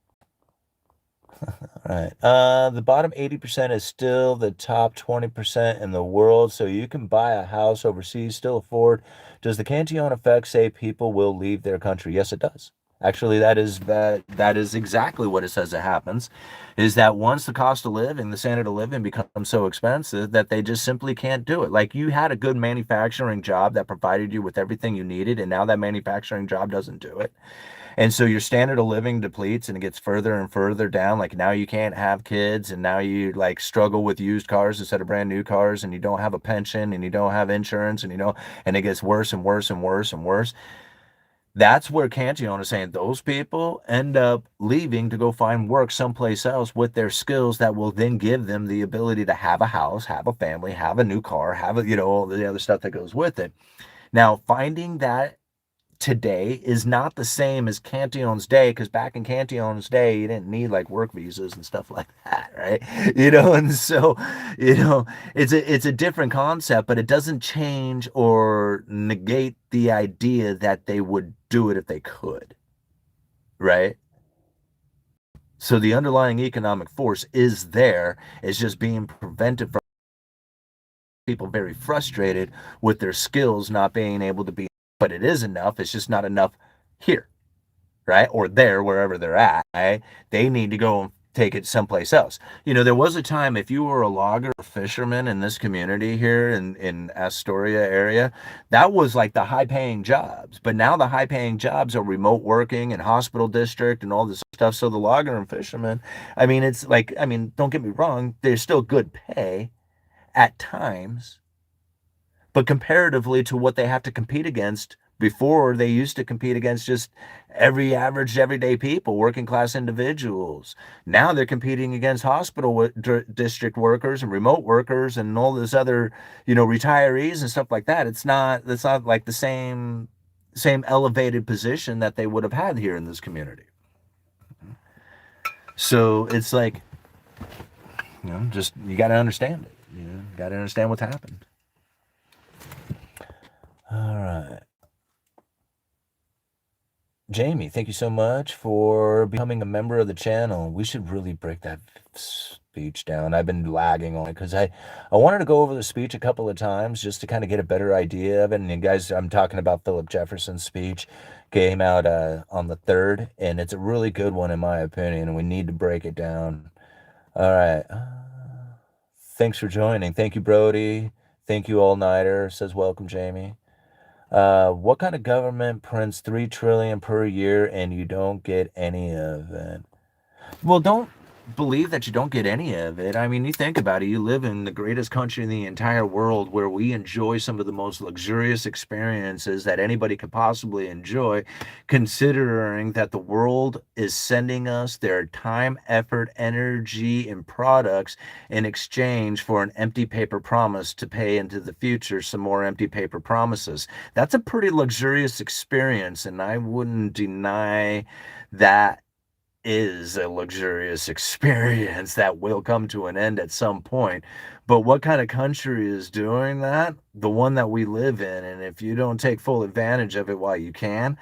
All right. The bottom 80% is still the top 20% in the world, so you can buy a house overseas, still afford. Does the Cantillon effect say people will leave their country? Yes, it does. Actually, that is exactly what it says it happens, is that once the cost of living, the standard of living becomes so expensive that they just simply can't do it. Like you had a good manufacturing job that provided you with everything you needed, and now that manufacturing job doesn't do it. And so your standard of living depletes and it gets further and further down. Like now you can't have kids and now you like struggle with used cars instead of brand new cars and you don't have a pension and you don't have insurance and and it gets worse and worse and worse and worse. That's where Cantillon is saying those people end up leaving to go find work someplace else with their skills that will then give them the ability to have a house, have a family, have a new car, have all the other stuff that goes with it. Now, finding that today is not the same as Cantillon's day, because back in Cantillon's day, you didn't need like work visas and stuff like that, right? And so, it's a different concept, but it doesn't change or negate the idea that they would do it if they could, right? So the underlying economic force is there. It's just being prevented from people very frustrated with their skills not being able to be, but it is enough. It's just not enough here, right? Or there, wherever they're at, right? They need to go and take it someplace else. There was a time if you were a logger or fisherman in this community here in Astoria area, that was like the high paying jobs. But now the high paying jobs are remote working and hospital district and all this stuff. So the logger and fisherman, it's like, don't get me wrong, there's still good pay at times, but comparatively to what they have to compete against before, they used to compete against just every average everyday people, working class individuals. Now they're competing against hospital district workers and remote workers and all this other retirees and stuff like that. It's not like the same elevated position that they would have had here in this community. So it's like, just you got to understand it. Got to understand what's happened. All right. Jamie, thank you so much for becoming a member of the channel. We should really break that speech down. I've been lagging on it because I wanted to go over the speech a couple of times just to kind of get a better idea of it. And you guys, I'm talking about Philip Jefferson's speech. Came out on the 3rd, and it's a really good one in my opinion, and we need to break it down. All right. Thanks for joining. Thank you, Brody. Thank you, All Nighter. Says welcome, Jamie. What kind of government prints 3 trillion per year and you don't get any of it? Well, don't believe that you don't get any of it. You think about it. You live in the greatest country in the entire world where we enjoy some of the most luxurious experiences that anybody could possibly enjoy, considering that the world is sending us their time, effort, energy, and products in exchange for an empty paper promise to pay into the future some more empty paper promises. That's a pretty luxurious experience, and I wouldn't deny that is a luxurious experience that will come to an end at some point. But what kind of country is doing that? The one that we live in. And if you don't take full advantage of it while you can,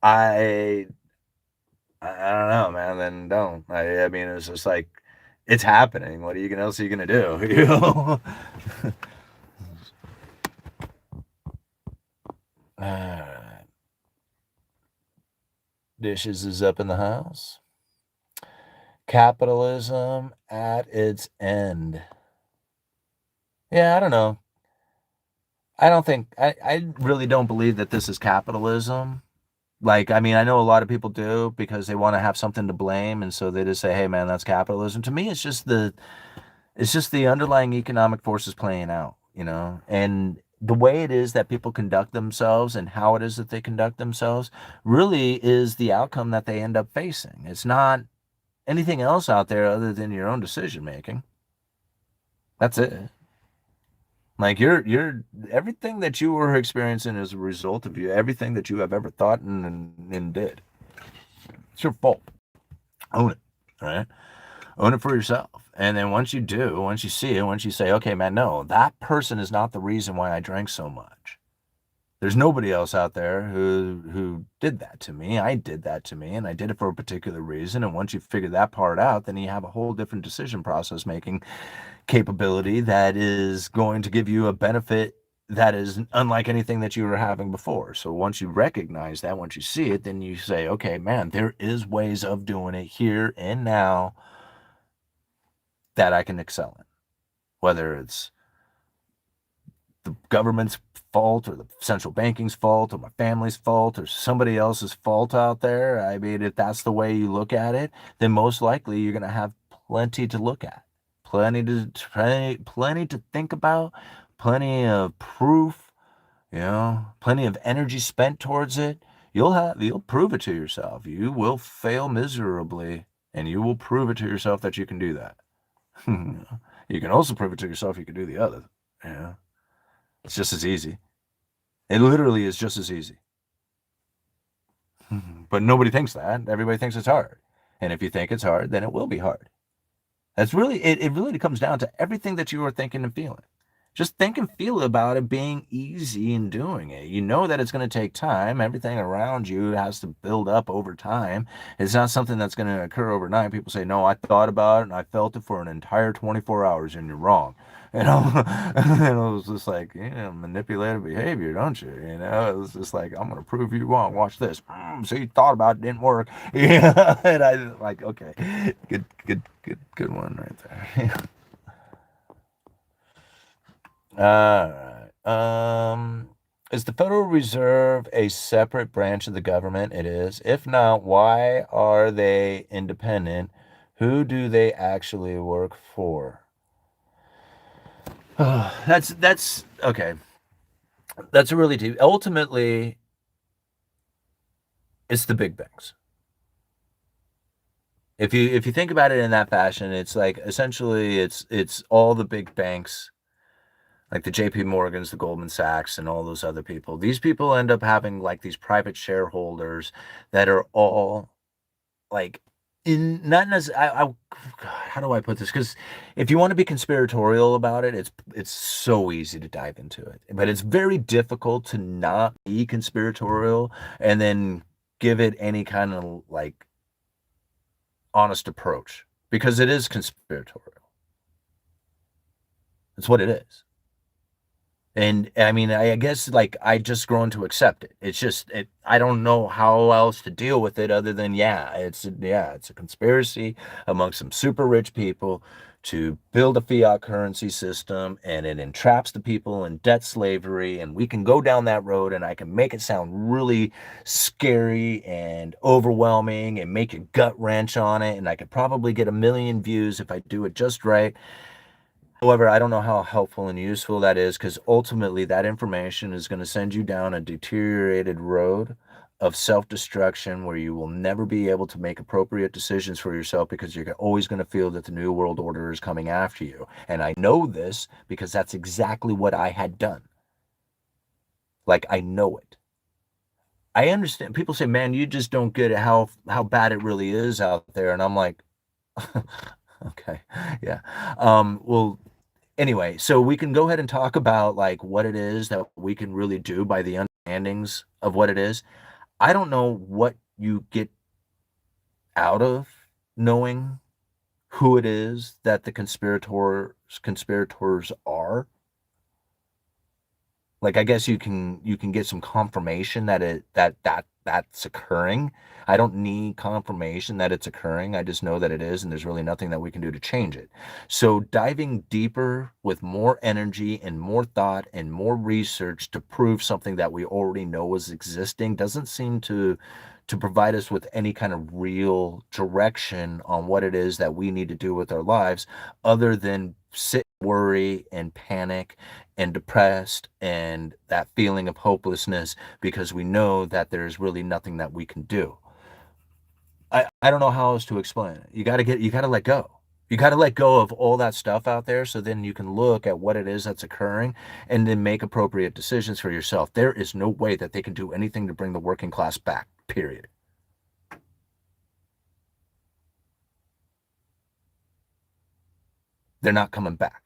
I don't know, man. Then don't. It's just like it's happening. What else are you gonna do? Dishes is up in the house. Capitalism at its end. Yeah, I don't know. I really don't believe that this is capitalism. Like, I know a lot of people do because they want to have something to blame. And so they just say, hey, man, that's capitalism. To me, it's just the underlying economic forces playing out, and the way it is that people conduct themselves and how it is that they conduct themselves really is the outcome that they end up facing. It's not anything else out there other than your own decision making. That's it. Like you're everything that you were experiencing is a result of everything that you have ever thought and did. It's your fault. Own it, right? Own it for yourself. And then once you see it, once you say, okay, man, no, that person is not the reason why I drank so much. There's nobody else out there who did that to me. I did that to me, and I did it for a particular reason. And once you figure that part out, then you have a whole different decision process making capability that is going to give you a benefit that is unlike anything that you were having before. So once you recognize that, once you see it, then you say, okay, man, there is ways of doing it here and now that I can excel in, whether it's the government's fault or the central banking's fault or my family's fault or somebody else's fault out there. I mean, if that's the way you look at it, then most likely you're going to have plenty to look at, plenty to think about, plenty of proof, plenty of energy spent towards it. You'll prove it to yourself. You will fail miserably, and you will prove it to yourself that you can do that. You can also prove it to yourself you can do the other. Yeah. It's just as easy. It literally is just as easy. But nobody thinks that. Everybody thinks it's hard. And if you think it's hard, then it will be hard. That's really it really comes down to everything that you are thinking and feeling. Just think and feel about it being easy and doing it. You know that it's going to take time. Everything around you has to build up over time. It's not something that's going to occur overnight. People say, no, I thought about it and I felt it for an entire 24 hours, and you're wrong. And it was just like, manipulative behavior, don't you? It was just like, I'm going to prove you wrong. Watch this. So you thought about it, didn't work. Yeah. And I like, okay, good one right there. All right. Is the Federal Reserve a separate branch of the government? It is. If not, why are they independent? Who do they actually work for? That's okay. That's a really deep. Ultimately, it's the big banks. If you think about it in that fashion, it's like essentially it's all the big banks like the JP Morgans, the Goldman Sachs, and all those other people. These people end up having like these private shareholders that are all like in not necessarily. How do I put this? Because if you want to be conspiratorial about it, it's so easy to dive into it, but it's very difficult to not be conspiratorial and then give it any kind of like honest approach because it is conspiratorial. It's what it is. And I mean, I guess like I just grown to accept it. It's just I don't know how else to deal with it other than it's a conspiracy among some super rich people to build a fiat currency system, and it entraps the people in debt slavery, and we can go down that road and I can make it sound really scary and overwhelming and make your gut wrench on it, and I could probably get 1 million views if I do it just right. However, I don't know how helpful and useful that is because ultimately that information is going to send you down a deteriorated road of self-destruction where you will never be able to make appropriate decisions for yourself because you're always going to feel that the New World Order is coming after you. And I know this because that's exactly what I had done. Like, I know it. I understand. People say, man, you just don't get it how bad it really is out there. And I'm like, okay, yeah. Well, anyway, so we can go ahead and talk about like what it is that we can really do by the understandings of what it is. I don't know what you get out of knowing who it is that the conspirators are. Like I guess you can get some confirmation that that's occurring. I don't need confirmation that it's occurring. I just know that it is, and there's really nothing that we can do to change it. So diving deeper with more energy and more thought and more research to prove something that we already know is existing doesn't seem to provide us with any kind of real direction on what it is that we need to do with our lives other than sit, worry, and panic and depressed and that feeling of hopelessness because we know that there's really nothing that we can do. I don't know how else to explain it. You got to let go. You got to let go of all that stuff out there so then you can look at what it is that's occurring and then make appropriate decisions for yourself. There is no way that they can do anything to bring the working class back, period. They're not coming back.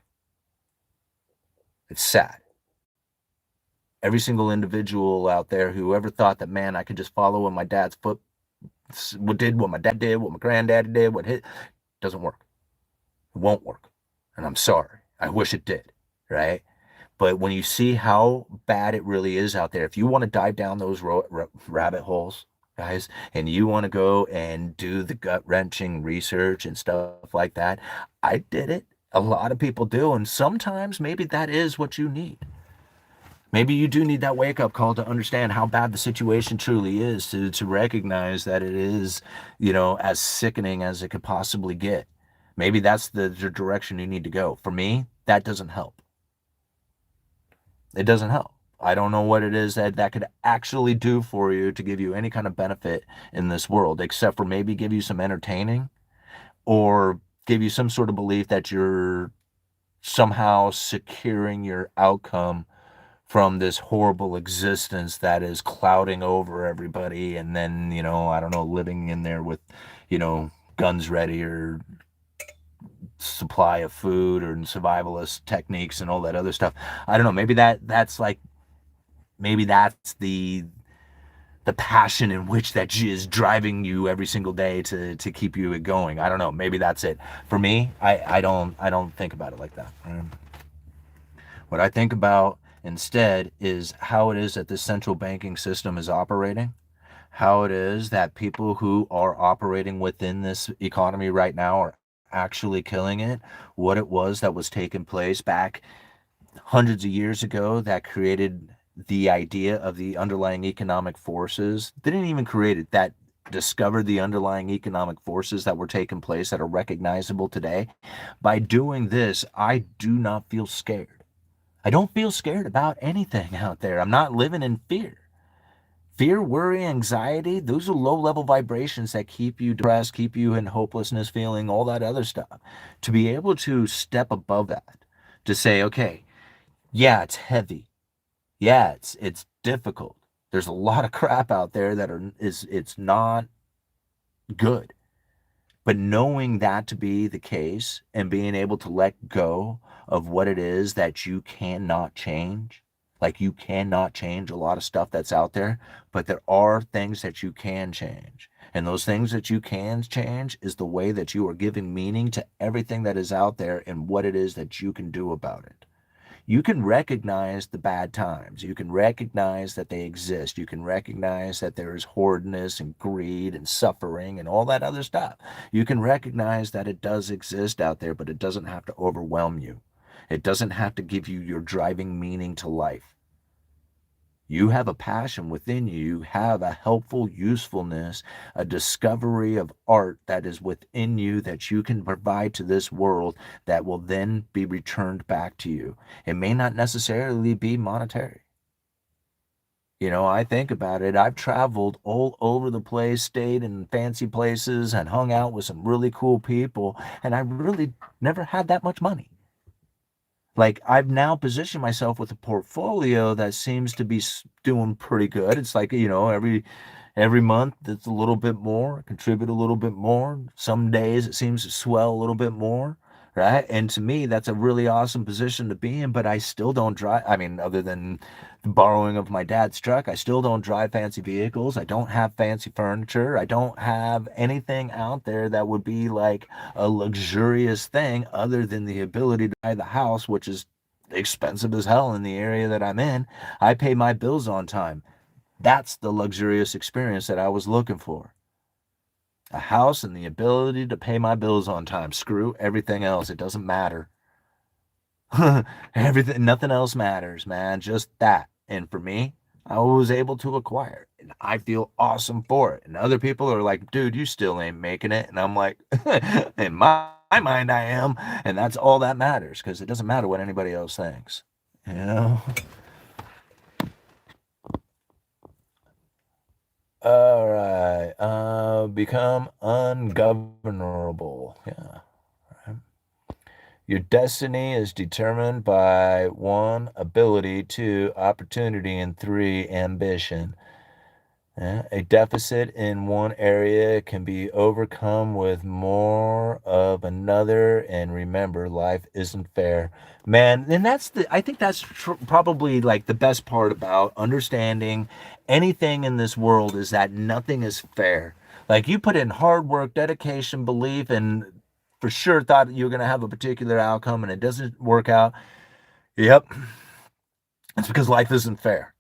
It's sad. Every single individual out there who ever thought that, man, I could just follow in my dad's foot, what my dad did, what my granddaddy did, what hit, doesn't work. It won't work. And I'm sorry. I wish it did, right? But when you see how bad it really is out there, if you want to dive down those rabbit holes, guys, and you want to go and do the gut wrenching research and stuff like that, I did it. A lot of people do. And sometimes maybe that is what you need. Maybe you do need that wake up call to understand how bad the situation truly is, to recognize that it is, as sickening as it could possibly get. Maybe that's the direction you need to go. For me, that doesn't help. It doesn't help. I don't know what it is that could actually do for you to give you any kind of benefit in this world, except for maybe give you some entertaining or give you some sort of belief that you're somehow securing your outcome from this horrible existence that is clouding over everybody. And then, I don't know, living in there with, guns ready or supply of food or survivalist techniques and all that other stuff. I don't know. Maybe that's the passion in which that is driving you every single day to keep you going. I don't know. Maybe that's it. For me, I don't think about it like that. What I think about instead is how it is that this central banking system is operating, how it is that people who are operating within this economy right now are actually killing it, what it was that was taking place back hundreds of years ago that created the idea of the underlying economic forces. They didn't even create it, that discovered the underlying economic forces that were taking place that are recognizable today. By doing this, I do not feel scared. I don't feel scared about anything out there. I'm not living in fear. Fear, worry, anxiety, those are low level vibrations that keep you depressed, keep you in hopelessness feeling, all that other stuff. To be able to step above that, to say, okay, yeah, it's heavy. Yeah, it's difficult. There's a lot of crap out there that it's not good. But knowing that to be the case and being able to let go of what it is that you cannot change, like you cannot change a lot of stuff that's out there, but there are things that you can change. And those things that you can change is the way that you are giving meaning to everything that is out there and what it is that you can do about it. You can recognize the bad times. You can recognize that they exist. You can recognize that there is hoardness and greed and suffering and all that other stuff. You can recognize that it does exist out there, but it doesn't have to overwhelm you. It doesn't have to give you your driving meaning to life. You have a passion within you. You have a helpful usefulness, a discovery of art that is within you that you can provide to this world that will then be returned back to you. It may not necessarily be monetary. I think about it. I've traveled all over the place, stayed in fancy places, and hung out with some really cool people, and I really never had that much money. Like, I've now positioned myself with a portfolio that seems to be doing pretty good. It's like, every month it's a little bit more, contribute a little bit more. Some days it seems to swell a little bit more, right? And to me, that's a really awesome position to be in, but I still don't drive. I mean, other than the borrowing of my dad's truck, I still don't drive fancy vehicles. I don't have fancy furniture. I don't have anything out there that would be like a luxurious thing other than the ability to buy the house, which is expensive as hell in the area that I'm in. I pay my bills on time. That's the luxurious experience that I was looking for. A house and the ability to pay my bills on time. Screw everything else. It doesn't matter. Everything, nothing else matters, man. Just that. And for me, I was able to acquire it. And I feel awesome for it. And other people are like, dude, you still ain't making it. And I'm like, in my mind, I am. And that's all that matters because it doesn't matter what anybody else thinks. You know? All right. Become ungovernable. Yeah. Right. Your destiny is determined by 1, ability, 2, opportunity, and 3, ambition. Yeah, a deficit in one area can be overcome with more of another. And remember, life isn't fair, man. And I think that's probably like the best part about understanding anything in this world is that nothing is fair. Like you put in hard work, dedication, belief, and for sure thought that you were going to have a particular outcome and it doesn't work out. Yep. It's because life isn't fair.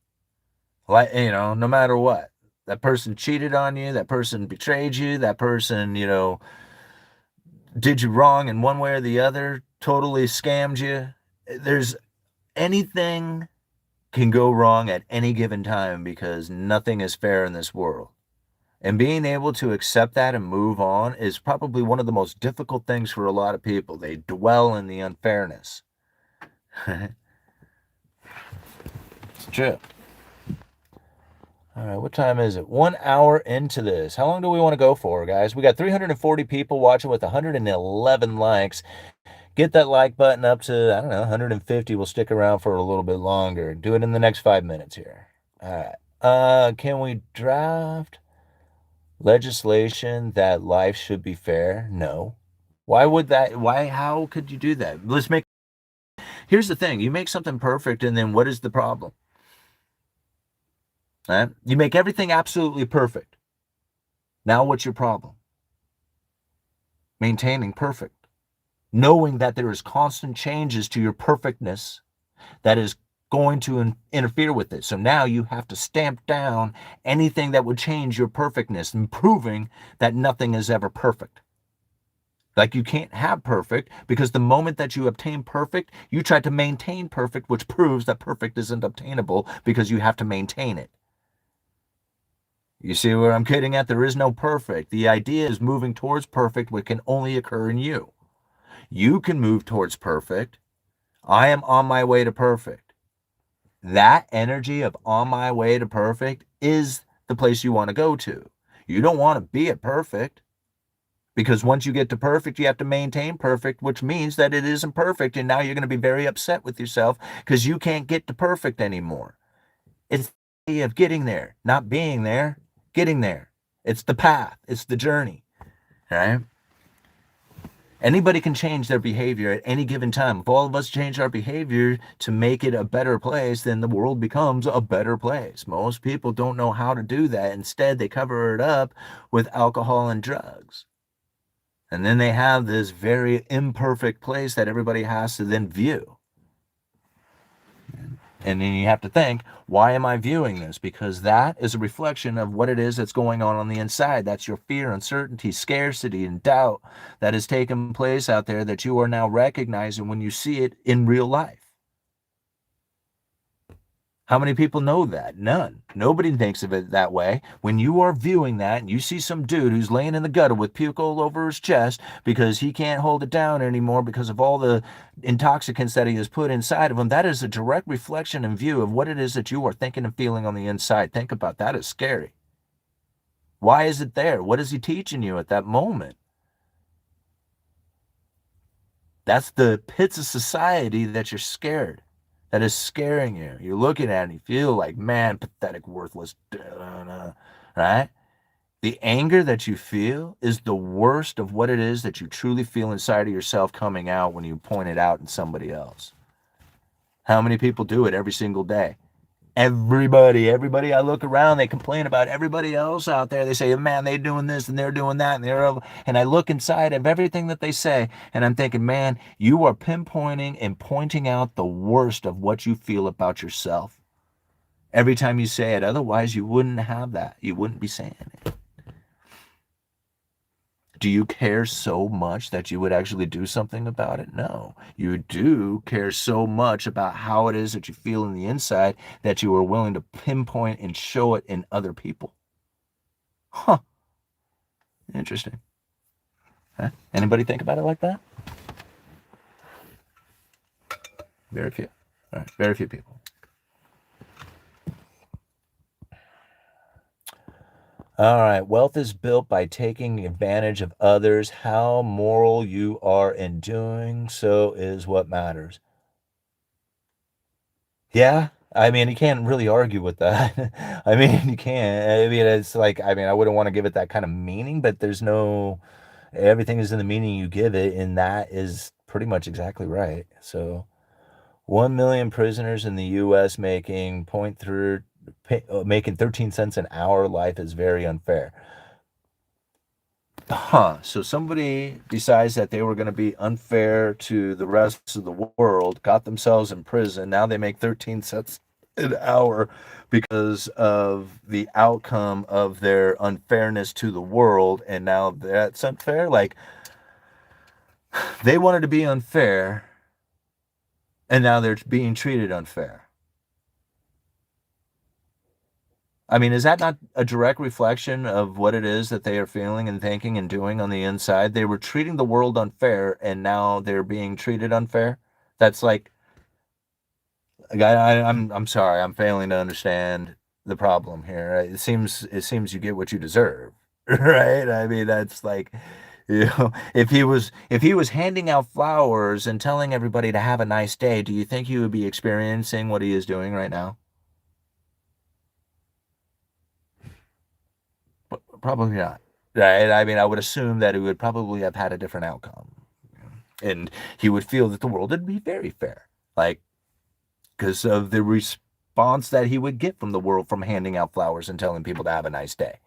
Like, no matter what, that person cheated on you, that person betrayed you, that person, did you wrong in one way or the other, totally scammed you. There's anything can go wrong at any given time because nothing is fair in this world. And being able to accept that and move on is probably one of the most difficult things for a lot of people. They dwell in the unfairness. It's true. All right, what time is it? 1 hour into this. How long do we want to go for, guys? We got 340 people watching with 111 likes. Get that like button up to, I don't know, 150. We'll stick around for a little bit longer. Do it in the next 5 minutes here. All right. Can we draft legislation that life should be fair? No. Why would that? How could you do that? Here's the thing. You make something perfect, and then what is the problem? Right? You make everything absolutely perfect. Now what's your problem? Maintaining perfect. Knowing that there is constant changes to your perfectness that is going to interfere with it. So now you have to stamp down anything that would change your perfectness and proving that nothing is ever perfect. Like you can't have perfect because the moment that you obtain perfect, you try to maintain perfect, which proves that perfect isn't obtainable because you have to maintain it. You see where I'm getting at? There is no perfect. The idea is moving towards perfect, which can only occur in you. You can move towards perfect. I am on my way to perfect. That energy of on my way to perfect is the place you want to go to. You don't want to be at perfect because once you get to perfect, you have to maintain perfect, which means that it isn't perfect. And now you're going to be very upset with yourself because you can't get to perfect anymore. It's the idea of getting there, not being there, getting there. It's the path, it's the journey, right? Anybody can change their behavior at any given time. If all of us change our behavior to make it a better place, then the world becomes a better place. Most people don't know how to do that. Instead, they cover it up with alcohol and drugs. And then they have this very imperfect place that everybody has to then view. And then you have to think, why am I viewing this? Because that is a reflection of what it is that's going on the inside. That's your fear, uncertainty, scarcity, and doubt that has taken place out there that you are now recognizing when you see it in real life. How many people know that? None. Nobody thinks of it that way. When you are viewing that and you see some dude who's laying in the gutter with puke all over his chest because he can't hold it down anymore because of all the intoxicants that he has put inside of him, that is a direct reflection and view of what it is that you are thinking and feeling on the inside. Think about that. It's scary. Why is it there? What is he teaching you at that moment? That's the pits of society that you're scared. That is scaring you. You're looking at it and you feel like, man, pathetic, worthless, right? The anger that you feel is the worst of what it is that you truly feel inside of yourself coming out when you point it out in somebody else. How many people do it every single day? Everybody I look around, they complain about everybody else out there. They say, man, they're doing this and they're doing that and I look inside of everything that they say and I'm thinking, man, you are pinpointing and pointing out the worst of what you feel about yourself every time you say it. Otherwise, you wouldn't have that. You wouldn't be saying it. Do you care so much that you would actually do something about it? No. You do care so much about how it is that you feel in the inside that you are willing to pinpoint and show it in other people. Huh. Interesting. Huh? Anybody think about it like that? Very few. All right. Very few people. All right. Wealth is built by taking advantage of others. How moral you are in doing so is what matters. Yeah, I mean, you can't really argue with that. I mean, you can't. I mean, it's like, I mean, I wouldn't want to give it that kind of meaning, but there's no, everything is in the meaning you give it, and that is pretty much exactly right. So, 1 million prisoners in the U.S. making making 13 cents an hour. Life is very unfair. Huh. So somebody decides that they were going to be unfair to the rest of the world, got themselves in prison. Now they make 13 cents an hour because of the outcome of their unfairness to the world. And now that's unfair. Like, they wanted to be unfair, and now they're being treated unfair. I mean, is that not a direct reflection of what it is that they are feeling and thinking and doing on the inside? They were treating the world unfair, and now they're being treated unfair. That's like, I'm sorry, I'm failing to understand the problem here. It seems you get what you deserve, right? I mean, that's like, if he was handing out flowers and telling everybody to have a nice day, do you think he would be experiencing what he is doing right now? Probably not. Right? I mean, I would assume that it would probably have had a different outcome. And he would feel that the world would be very fair. Like, because of the response that he would get from the world from handing out flowers and telling people to have a nice day.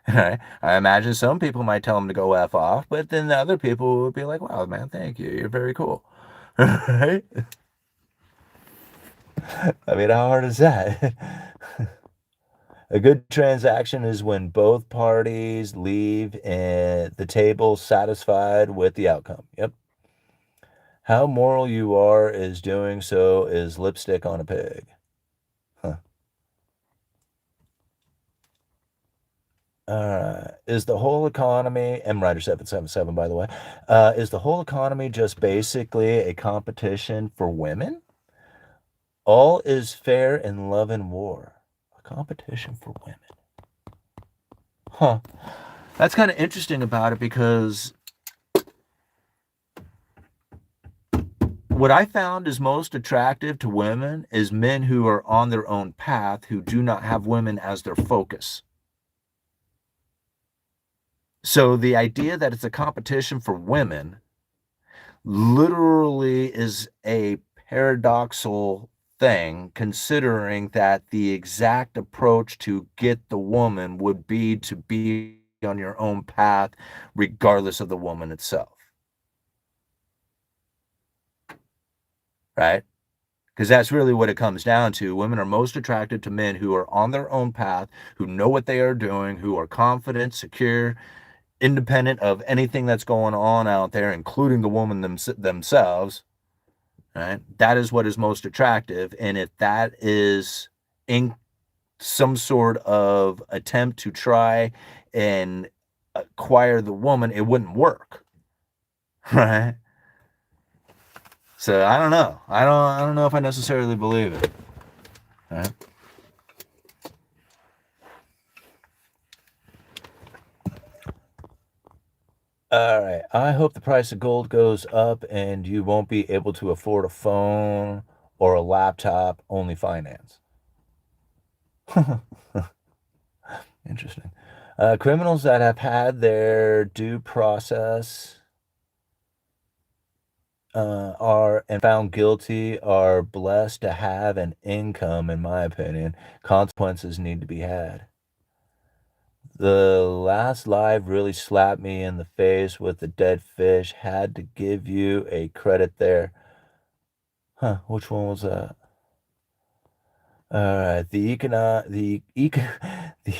Right? I imagine some people might tell him to go F off, but then the other people would be like, wow, man, thank you. You're very cool. Right? I mean, how hard is that? A good transaction is when both parties leave the table satisfied with the outcome. Yep. How moral you are is doing so is lipstick on a pig. Huh. Is the whole economy, M Rider 777, by the way, is the whole economy just basically a competition for women? All is fair in love and war. A competition for women. Huh. That's kind of interesting about it because what I found is most attractive to women is men who are on their own path, who do not have women as their focus. So the idea that it's a competition for women literally is a paradoxical thing, considering that the exact approach to get the woman would be to be on your own path, regardless of the woman itself. Right? Because that's really what it comes down to. Women are most attracted to men who are on their own path, who know what they are doing, who are confident, secure, independent of anything that's going on out there, including the woman themselves. Right? That is what is most attractive. And if that is in some sort of attempt to try and acquire the woman, it wouldn't work. Right? So I don't know. I don't know if I necessarily believe it. Right? All right. I hope the price of gold goes up and you won't be able to afford a phone or a laptop, only finance. Interesting. Criminals that have had their due process are and found guilty are blessed to have an income, in my opinion. Consequences need to be had. The last live really slapped me in the face with the dead fish. Had to give you a credit there. Huh, which one was that? All right, the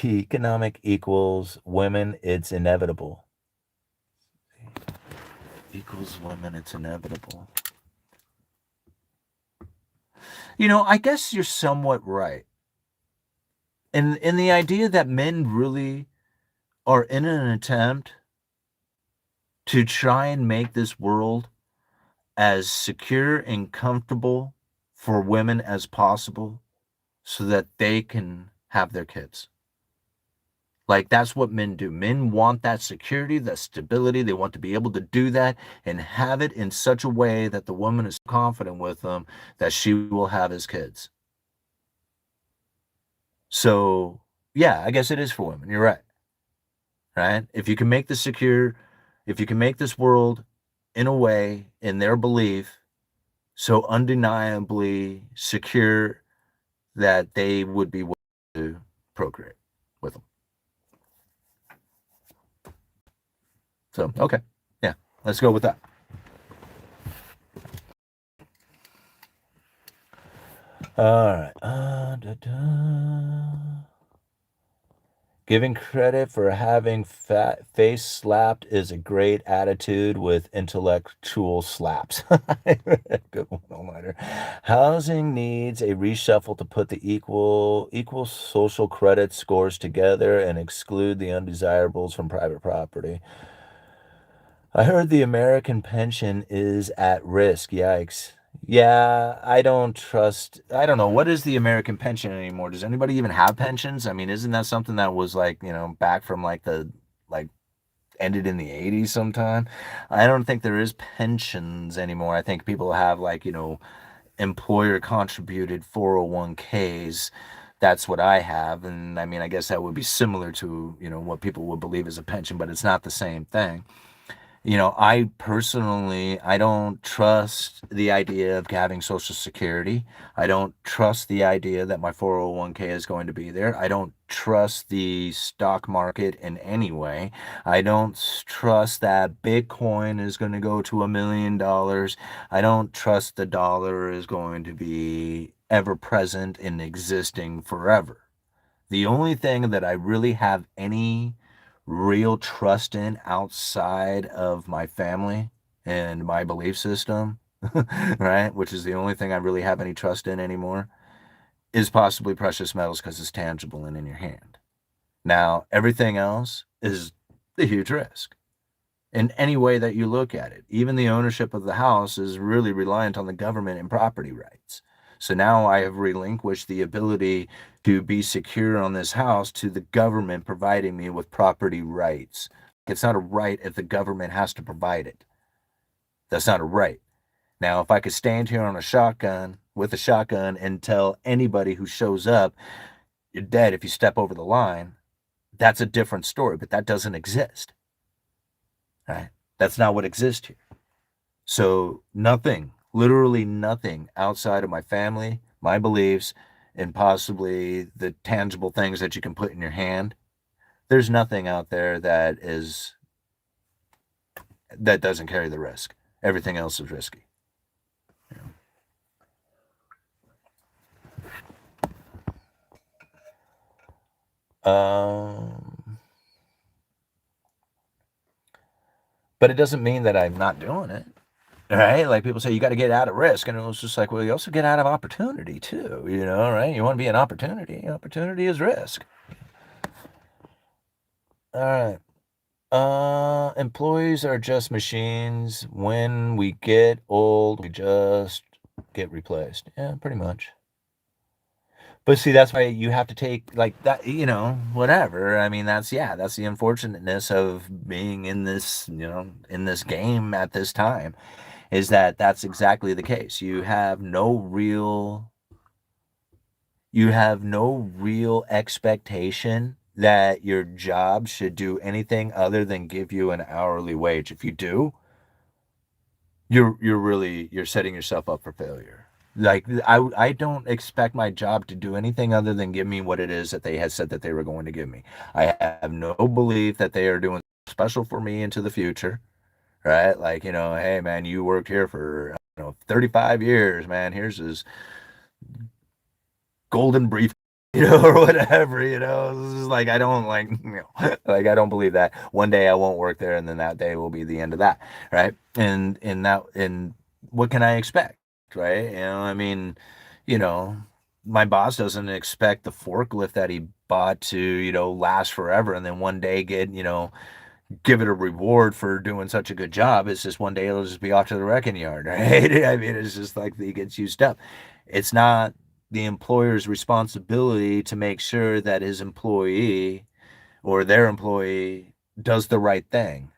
economic equals women, it's inevitable. Equals women, it's inevitable. I guess you're somewhat right. In the idea that men really are in an attempt to try and make this world as secure and comfortable for women as possible so that they can have their kids. Like, that's what men do. Men want that security, that stability. They want to be able to do that and have it in such a way that the woman is confident with them that she will have his kids. So, yeah, I guess it is for women. You're right. Right? If you can make this world in a way, in their belief, so undeniably secure that they would be willing to procreate with them. So, okay. Yeah, let's go with that. All right. Giving credit for having face slapped is a great attitude with intellectual slaps. Good one, all-nighter. Housing needs a reshuffle to put the equal social credit scores together and exclude the undesirables from private property. I heard the American pension is at risk. Yikes. Yeah, I don't know. What is the American pension anymore? Does anybody even have pensions? I mean, isn't that something that was like, back from like ended in the 80s sometime? I don't think there is pensions anymore. I think people have like, employer contributed 401ks. That's what I have. And I mean, I guess that would be similar to, what people would believe is a pension, but it's not the same thing. I personally, I don't trust the idea of having Social Security. I don't trust the idea that my 401k is going to be there. I don't trust the stock market in any way. I don't trust that Bitcoin is going to go to $1 million. I don't trust the dollar is going to be ever present and existing forever. The only thing that I really have any real trust in outside of my family and my belief system, right, which is the only thing I really have any trust in anymore, is possibly precious metals because it's tangible and in your hand. Now, everything else is a huge risk in any way that you look at it. Even the ownership of the house is really reliant on the government and property rights. So now I have relinquished the ability to be secure on this house to the government providing me with property rights. It's not a right if the government has to provide it. That's not a right. Now, if I could stand here on a shotgun with a shotgun and tell anybody who shows up, you're dead if you step over the line, that's a different story, but that doesn't exist. Right? That's not what exists here. So nothing, literally nothing outside of my family, my beliefs, and possibly the tangible things that you can put in your hand. There's nothing out there that doesn't carry the risk. Everything else is risky. Um, but it doesn't mean that I'm not doing it. Right? Like people say, you got to get out of risk. And it was just like, well, you also get out of opportunity too, right? You want to be an opportunity. Opportunity is risk. All right. Employees are just machines. When we get old, we just get replaced. Yeah, pretty much. But see, that's why you have to take like that, whatever. I mean, that's the unfortunateness of being in this, in this game at this time, is that that's exactly the case. You have no real expectation that your job should do anything other than give you an hourly wage. If you do, you're setting yourself up for failure. Like I don't expect my job to do anything other than give me what it is that they had said that they were going to give me. I have no belief that they are doing special for me into the future, right? Like, hey man, you worked here for 35 years, man. Here's this golden brief, or whatever, This is like I don't like, like I don't believe that. One day I won't work there, and then that day will be the end of that, right? And what can I expect, right? I mean, you know, my boss doesn't expect the forklift that he bought to, last forever, and then one day give it a reward for doing such a good job. It's just one day it'll just be off to the wrecking yard, right? I mean, it's just like he gets used up. It's not the employer's responsibility to make sure that his employee or their employee does the right thing.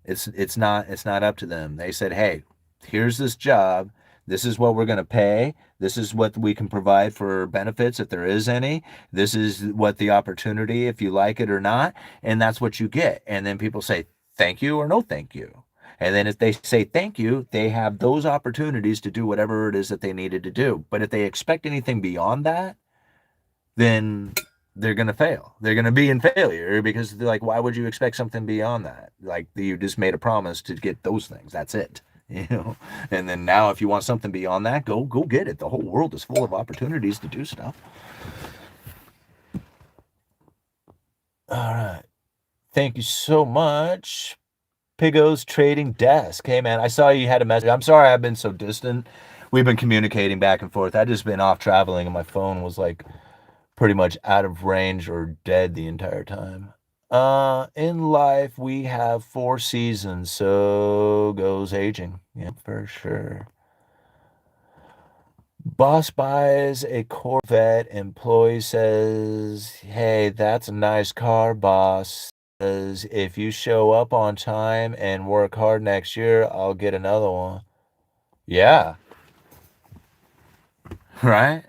It's not up to them. They said, "Hey, here's this job This is what we're going to pay. This is what we can provide for benefits if there is any. This is what the opportunity, if you like it or not. And that's what you get. And then people say, thank you or no thank you. And then if they say thank you, they have those opportunities to do whatever it is that they needed to do. But if they expect anything beyond that, then they're going to fail. They're going to be in failure because they're like, why would you expect something beyond that? Like you just made a promise to get those things. That's it. You know, and then now if you want something beyond that, go get it. The whole world is full of opportunities to do stuff. All right. Thank you so much. Pigo's Trading Desk. Hey man, I saw you had a message. I'm sorry I've been so distant. We've been communicating back and forth. I just been off traveling and my phone was like pretty much out of range or dead the entire time. In life we have 4 seasons, so goes aging. Yeah, for sure. Boss buys a Corvette, employee says, "Hey, that's a nice car, boss. Says, if you show up on time and work hard next year, I'll get another one." Yeah, right?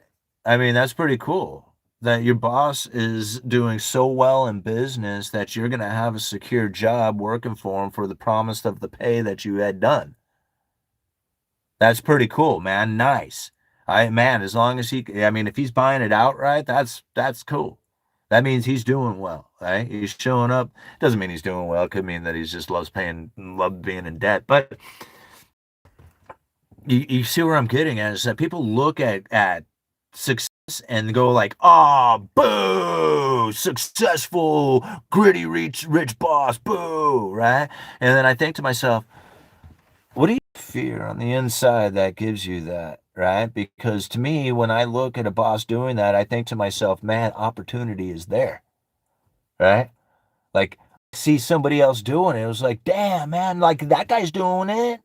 I mean, that's pretty cool that your boss is doing so well in business that you're going to have a secure job working for him for the promise of the pay that you had done. That's pretty cool, man. Nice. Man, as long as I mean, if he's buying it outright, that's cool. That means he's doing well, right? He's showing up. Doesn't mean he's doing well. It could mean that he just loves being in debt. But you see where I'm getting at is that people look at success and go like, oh, boo, successful, gritty, rich boss, boo, right? And then I think to myself, what do you fear on the inside that gives you that, right? Because to me, when I look at a boss doing that, I think to myself, man, opportunity is there, right? Like, see somebody else doing it. It was like, damn, man, like that guy's doing it.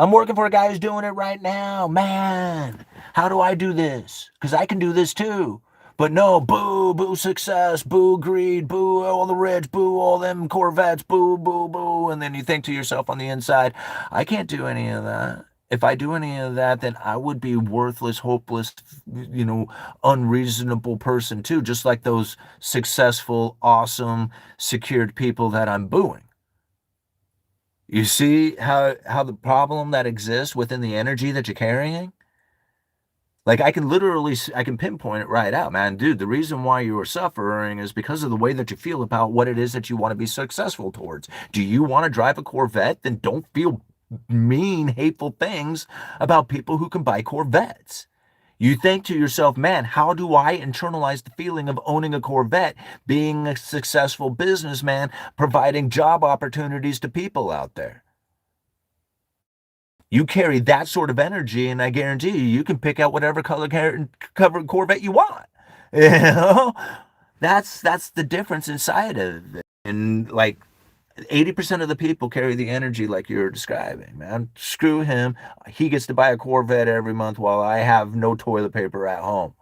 I'm working for a guy who's doing it right now. Man, how do I do this? Because I can do this too. But no, boo, boo success, boo greed, boo all the rich, boo all them Corvettes, boo, boo, boo. And then you think to yourself on the inside, I can't do any of that. If I do any of that, then I would be worthless, hopeless, unreasonable person too, just like those successful, awesome, secured people that I'm booing. You see how the problem that exists within the energy that you're carrying? Like I can pinpoint it right out, man. Dude, the reason why you are suffering is because of the way that you feel about what it is that you want to be successful towards. Do you want to drive a Corvette? Then don't feel mean, hateful things about people who can buy Corvettes. You think to yourself, man, how do I internalize the feeling of owning a Corvette, being a successful businessman, providing job opportunities to people out there? You carry that sort of energy, and I guarantee you can pick out whatever covered Corvette you want. You know, that's the difference inside of it. And like 80% of the people carry the energy like you're describing, man. Screw him. He gets to buy a Corvette every month while I have no toilet paper at home.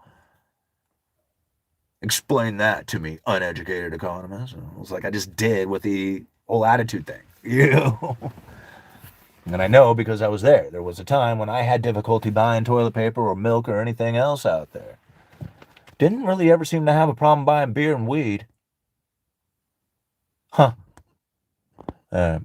Explain that to me, uneducated economist. It was like I just did with the whole attitude thing, you know? And I know because I was there. There was a time when I had difficulty buying toilet paper or milk or anything else out there. Didn't really ever seem to have a problem buying beer and weed. Huh. Uh,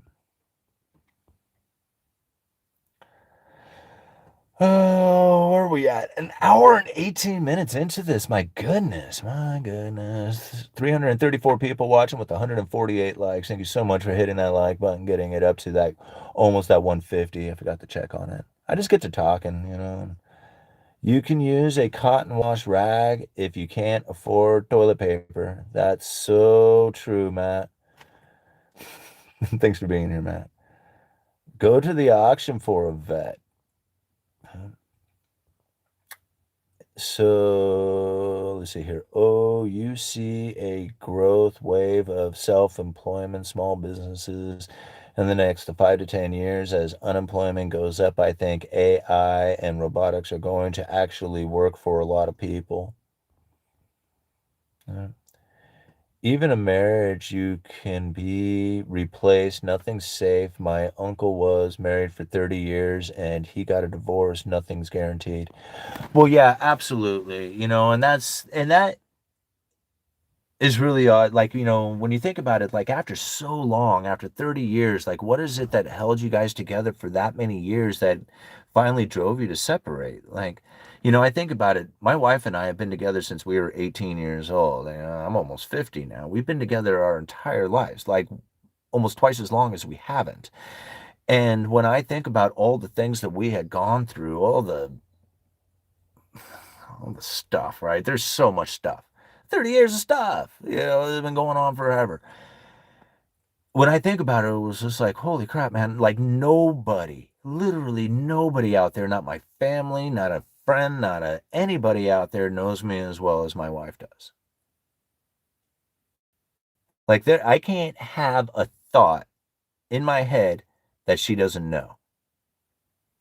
oh, where are we at? An hour and 18 minutes into this. My goodness. My goodness. 334 people watching with 148 likes. Thank you so much for hitting that like button, getting it up to that almost that 150. I forgot to check on it. I just get to talking, you know. You can use a cotton wash rag if you can't afford toilet paper. That's so true, Matt. Thanks for being here, Matt. Go to the auction for a vet. So let's see here. Oh, you see a growth wave of self-employment, small businesses in the next 5 to 10 years as unemployment goes up. I think AI and robotics are going to actually work for a lot of people. Even a marriage, you can be replaced. Nothing's safe. My uncle was married for 30 years and he got a divorce. Nothing's guaranteed. Well, yeah, absolutely. And that is really odd. Like, when you think about it, like after so long, after 30 years, like what is it that held you guys together for that many years that finally drove you to separate? Like, I think about it. My wife and I have been together since we were 18 years old. I'm almost 50 now. We've been together our entire lives, like almost twice as long as we haven't. And when I think about all the things that we had gone through, all the stuff, right? There's so much stuff. 30 years of stuff, it's been going on forever. When I think about it, it was just like, holy crap, man. Like nobody, literally nobody out there, not my family, not a friend, anybody out there knows me as well as my wife does. Like I can't have a thought in my head that she doesn't know.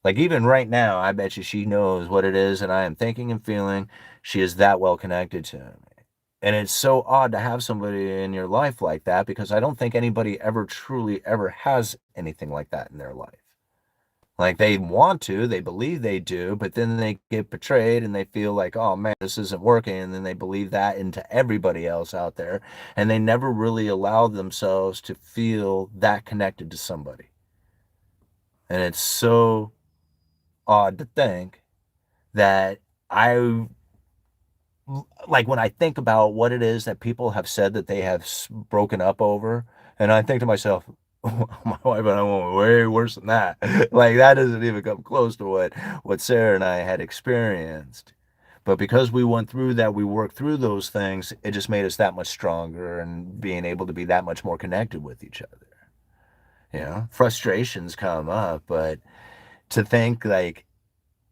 Like even right now, I bet you she knows what it is and I am thinking and feeling. She is that well connected to me. And it's so odd to have somebody in your life like that because I don't think anybody ever truly ever has anything like that in their life. Like they want to, they believe they do, but then they get betrayed and they feel like, oh man, this isn't working. And then they believe that into everybody else out there. And they never really allow themselves to feel that connected to somebody. And it's so odd to think that I like when I think about what it is that people have said that they have broken up over, and I think to myself, my wife and I went way worse than that. Like that doesn't even come close to what Sarah and I had experienced. But because we went through that, we worked through those things, it just made us that much stronger and being able to be that much more connected with each other. Frustrations come up, but to think like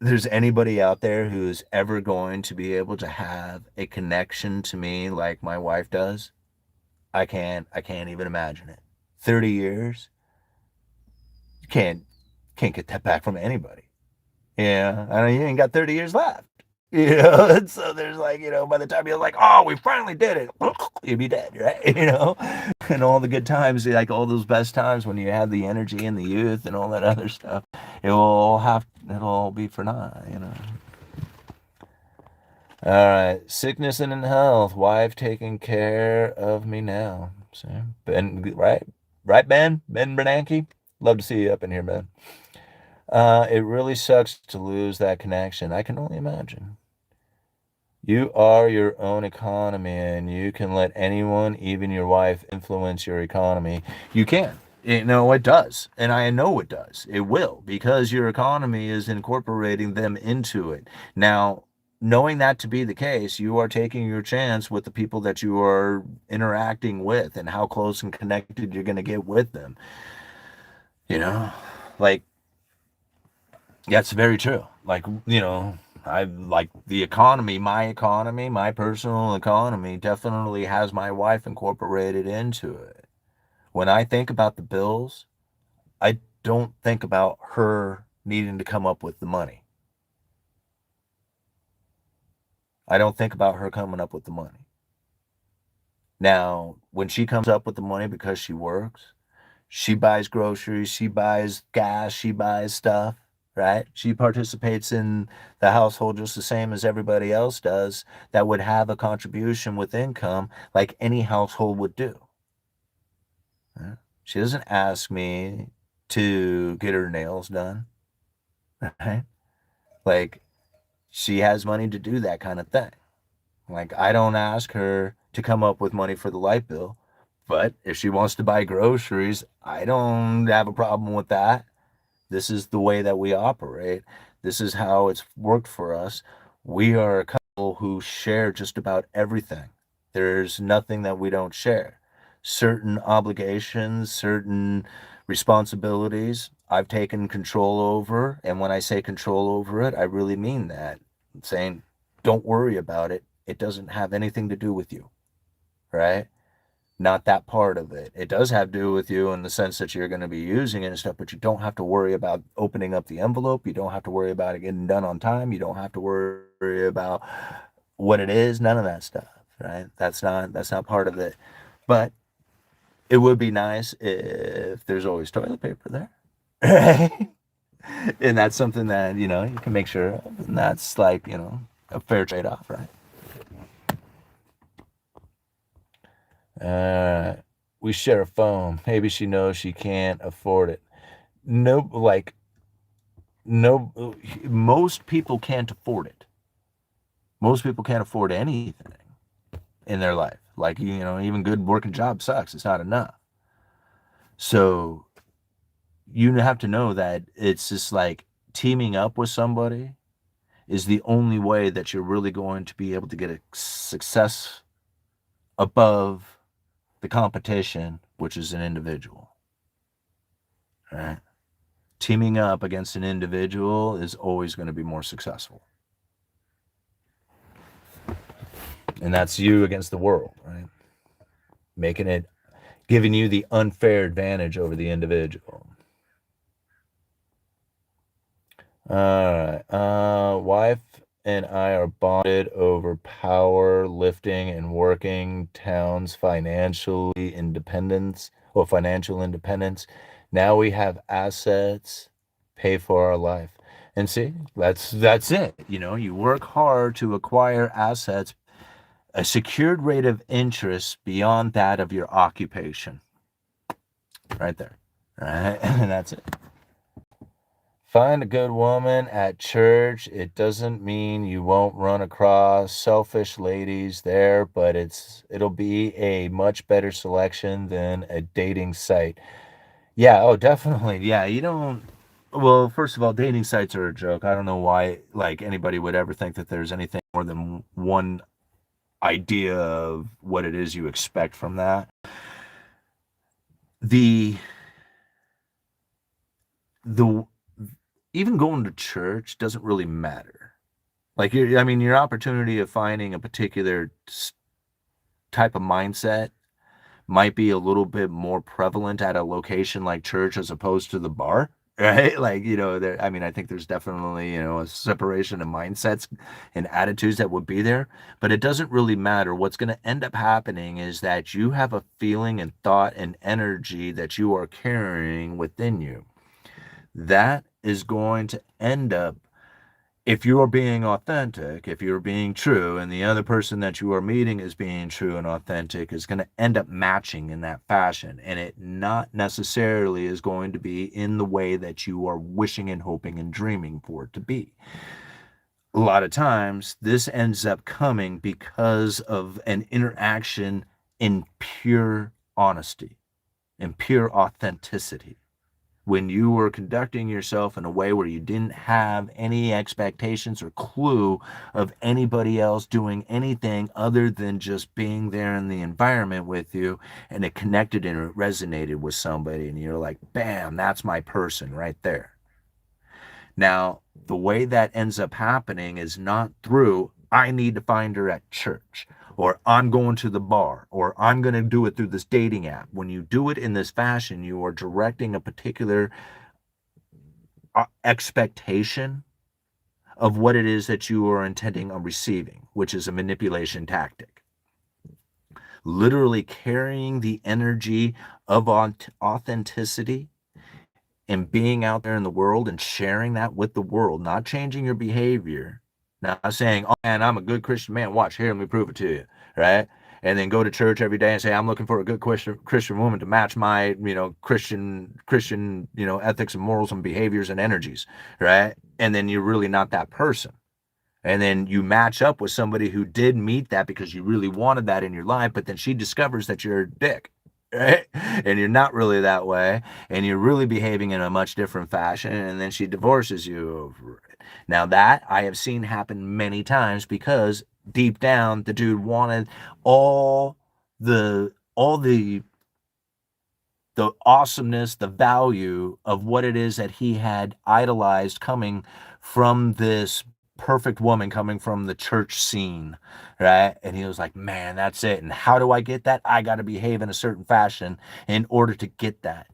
there's anybody out there who's ever going to be able to have a connection to me like my wife does. I can't even imagine it. 30 years, you can't get that back from anybody. Yeah, I know you ain't got 30 years left. And so there's like, by the time you're like, oh, we finally did it, you'd be dead, right? And all the good times, like all those best times when you had the energy and the youth and all that other stuff, it'll all be for naught. All right, sickness and in health, wife taking care of me now. So Ben, right, Ben Bernanke. Love to see you up in here, man. It really sucks to lose that connection. I can only imagine. You are your own economy, and you can let anyone, even your wife, influence your economy. You can. It does. And I know it does. It will, because your economy is incorporating them into it. Now, knowing that to be the case, you are taking your chance with the people that you are interacting with and how close and connected you're going to get with them. You know, like, that's very true. Like, I like the economy, my personal economy definitely has my wife incorporated into it. When I think about the bills, I don't think about her needing to come up with the money. I don't think about her coming up with the money. Now, when she comes up with the money because she works, she buys groceries, she buys gas, she buys stuff, right? She participates in the household just the same as everybody else does that would have a contribution with income like any household would do. Right? She doesn't ask me to get her nails done, right? Like she has money to do that kind of thing. Like I don't ask her to come up with money for the light bill, but if she wants to buy groceries, I don't have a problem with that. This is the way that we operate. This is how it's worked for us. We are a couple who share just about everything. There's nothing that we don't share. Certain obligations, certain responsibilities, I've taken control over. And when I say control over it, I really mean that. I'm saying, don't worry about it. It doesn't have anything to do with you, right? Not that part of it. It does have to do with you in the sense that you're going to be using it and stuff, but you don't have to worry about opening up the envelope. You don't have to worry about it getting done on time. You don't have to worry about what it is, none of that stuff. right? That's not part of it. But it would be nice if there's always toilet paper there. Right? And that's something that, you can make sure of. And that's like, a fair trade-off, right? We share a phone. Maybe she knows she can't afford it. No, like, no, most people can't afford it. Most people can't afford anything in their life. Like, even good working job sucks. It's not enough. So you have to know that it's just like teaming up with somebody is the only way that you're really going to be able to get a success above the competition, which is an individual. Right? Teaming up against an individual is always going to be more successful. And that's you against the world, right? Giving you the unfair advantage over the individual. All right. Wife and I are bonded over power lifting and working towns financial independence. Now we have assets, pay for our life. And see, that's it. You work hard to acquire assets, a secured rate of interest beyond that of your occupation. Right there. Right? And that's it. Find a good woman at church. It doesn't mean you won't run across selfish ladies there, but it'll be a much better selection than a dating site. Yeah, oh, definitely. Yeah, you don't. Well, first of all, dating sites are a joke. I don't know why, like, anybody would ever think that there's anything more than one idea of what it is you expect from that. The the even going to church doesn't really matter. Like, your opportunity of finding a particular type of mindset might be a little bit more prevalent at a location like church as opposed to the bar, right? Like, I think there's definitely, a separation of mindsets and attitudes that would be there, but it doesn't really matter. What's going to end up happening is that you have a feeling and thought and energy that you are carrying within you. That is going to end up, if you are being authentic, if you're being true, and the other person that you are meeting is being true and authentic, is going to end up matching in that fashion. And it not necessarily is going to be in the way that you are wishing and hoping and dreaming for it to be. A lot of times, this ends up coming because of an interaction in pure honesty and pure authenticity. When you were conducting yourself in a way where you didn't have any expectations or clue of anybody else doing anything other than just being there in the environment with you, and it connected and it resonated with somebody, and you're like, bam, that's my person right there. Now, the way that ends up happening is not through, I need to find her at church, or I'm going to the bar, or I'm going to do it through this dating app. When you do it in this fashion, you are directing a particular expectation of what it is that you are intending on receiving, which is a manipulation tactic. Literally carrying the energy of authenticity and being out there in the world and sharing that with the world, not changing your behavior, not saying, oh man, I'm a good Christian man, watch here, let me prove it to you, right? And then go to church every day and say, I'm looking for a good Christian woman to match my, Christian, ethics and morals and behaviors and energies, right? And then you're really not that person. And then you match up with somebody who did meet that because you really wanted that in your life, but then she discovers that you're a dick, right? And you're not really that way, and you're really behaving in a much different fashion, and then she divorces you over it. Now, that I have seen happen many times because deep down the dude wanted all the awesomeness, the value of what it is that he had idolized coming from this perfect woman, coming from the church scene, right? And he was like, man, that's it. And how do I get that? I got to behave in a certain fashion in order to get that.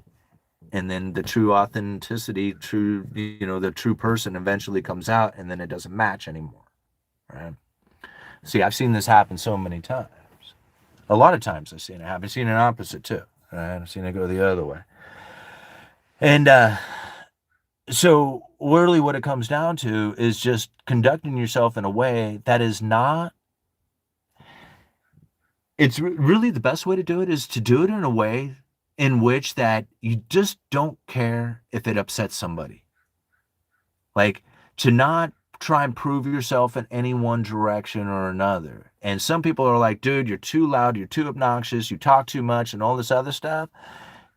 And then the true authenticity, the true person eventually comes out, and then it doesn't match anymore, right? See, I've seen this happen so many times. A lot of times I've seen it happen. I've seen an opposite too. Right? I've seen it go the other way. And so really what it comes down to is just conducting yourself in a way that is not, it's really the best way to do it is to do it in a way in which that you just don't care if it upsets somebody. Like, to not try and prove yourself in any one direction or another. And some people are like, dude, you're too loud, you're too obnoxious, you talk too much, and all this other stuff.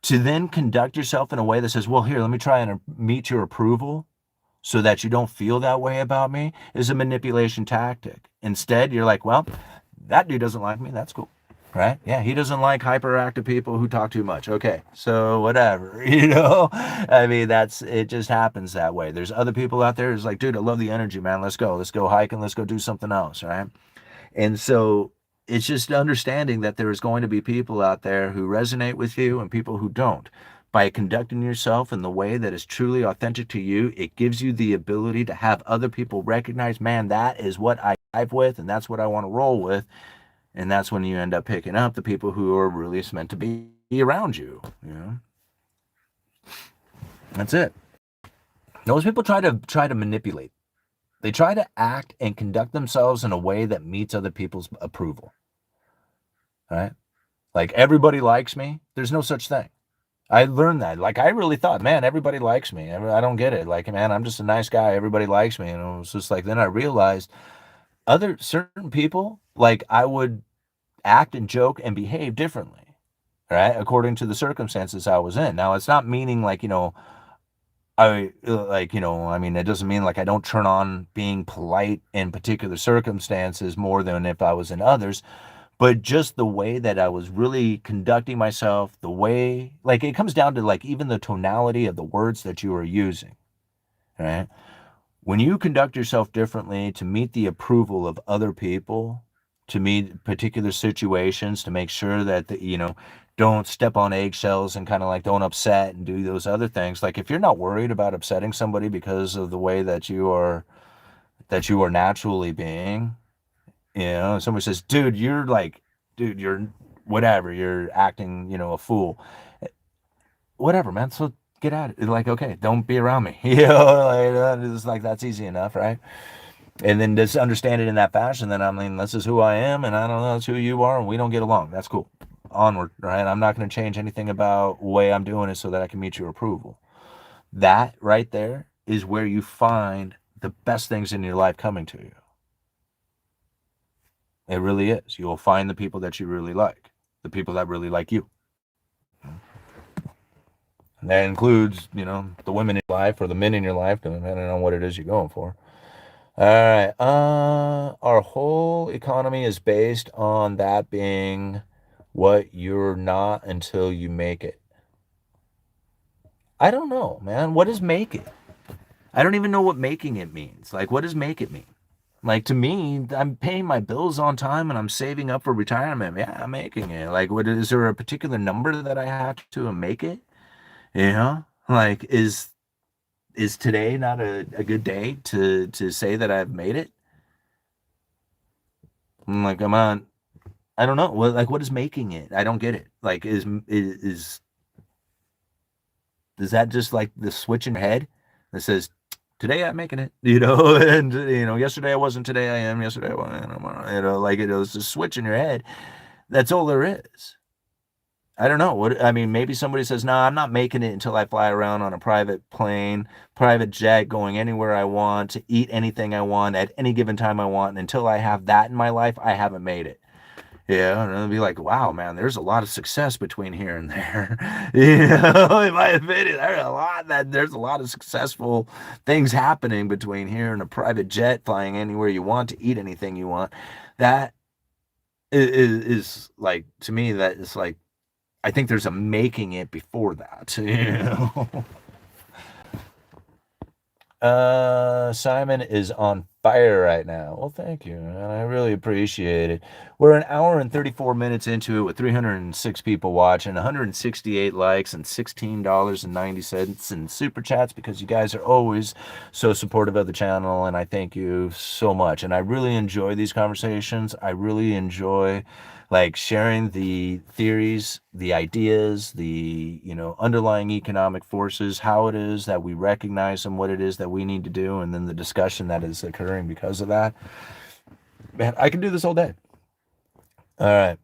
To then conduct yourself in a way that says, well, here, let me try and meet your approval so that you don't feel that way about me, is a manipulation tactic. Instead, you're like, well, that dude doesn't like me. That's cool. Right? Yeah, he doesn't like hyperactive people who talk too much. Okay, so whatever, I mean, it just happens that way. There's other people out there who's like, dude, I love the energy, man. Let's go hiking. Let's go do something else, right? And so it's just understanding that there is going to be people out there who resonate with you and people who don't. By conducting yourself in the way that is truly authentic to you, it gives you the ability to have other people recognize, man, that is what I vibe with, and that's what I want to roll with. And that's when you end up picking up the people who are really meant to be around you. That's it. Those people try to manipulate. They try to act and conduct themselves in a way that meets other people's approval. Right? Like, everybody likes me. There's no such thing. I learned that. Like, I really thought, man, everybody likes me. I don't get it. Like, man, I'm just a nice guy. Everybody likes me. And it was just like, then I realized certain people, like, I would act and joke and behave differently, right? According to the circumstances I was in. Now, it's not meaning like, I mean, it doesn't mean like I don't turn on being polite in particular circumstances more than if I was in others. But just the way that I was really conducting myself, the way, like, it comes down to like even the tonality of the words that you are using, right? When you conduct yourself differently to meet the approval of other people, to meet particular situations, to make sure that, don't step on eggshells and kind of like don't upset and do those other things. Like, if you're not worried about upsetting somebody because of the way that you are naturally being, somebody says, dude, you're whatever, you're acting, a fool. Whatever, man. So get at it. Like, okay, don't be around me. It's like, that's easy enough, right? And then just understand it in that fashion. Then, I mean, this is who I am, and I don't know, that's who you are, and we don't get along. That's cool. Onward, right? I'm not going to change anything about the way I'm doing it so that I can meet your approval. That right there is where you find the best things in your life coming to you. It really is. You will find the people that you really like, the people that really like you. And that includes, the women in your life or the men in your life, depending on what it is you're going for. All right. Our whole economy is based on that being what you're not until you make it. I don't know, man. What does make it? I don't even know what making it means. Like, what does make it mean? Like, to me, I'm paying my bills on time and I'm saving up for retirement. Yeah, I'm making it. Like, is there a particular number that I have to make it? Like, is today not a good day to say that I've made it? I'm like, I don't know. What is making it? I don't get it. Like, is that just like the switch in your head that says, today I'm making it, and, yesterday I wasn't, today I am, yesterday I wasn't, like, it was a switch in your head. That's all there is. I don't know. Maybe somebody says, no, I'm not making it until I fly around on a private plane, private jet, going anywhere I want, to eat anything I want at any given time I want. And until I have that in my life, I haven't made it. Yeah, and it'll be like, wow, man, there's a lot of success between here and there. In my opinion, there's a lot of successful things happening between here and a private jet, flying anywhere you want, to eat anything you want. That is like, to me, that is like, I think there's a making it before that. Simon is on fire right now. Well, thank you, man. I really appreciate it. We're an hour and 34 minutes into it with 306 people watching, 168 likes, and $16.90 in super chats because you guys are always so supportive of the channel, and I thank you so much. And I really enjoy these conversations. I really enjoy like sharing the theories, the ideas, the, underlying economic forces, how it is that we recognize them, what it is that we need to do, and then the discussion that is occurring because of that. Man, I can do this all day. All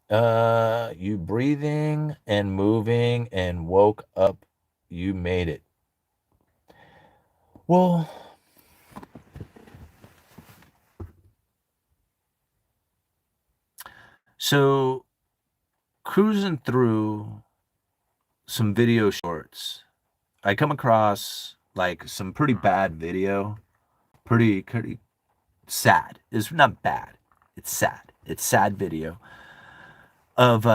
right. You breathing and moving and woke up. You made it. Well, so cruising through some video shorts, I come across like some pretty bad video, pretty sad. It's not bad. It's sad. It's sad video of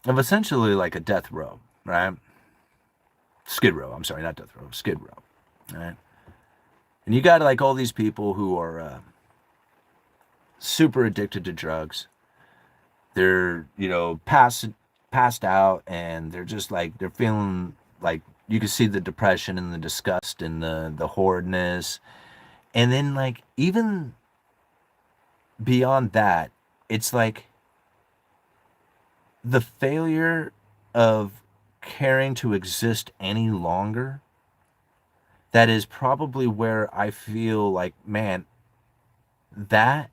essentially like a death row, right? Skid row. I'm sorry, not death row. Skid row, right? And you got like all these people who are super addicted to drugs. They're passed out, and they're just like they're feeling like you can see the depression and the disgust and the horridness, and then like even beyond that, it's like the failure of caring to exist any longer. That is probably where I feel like, man, that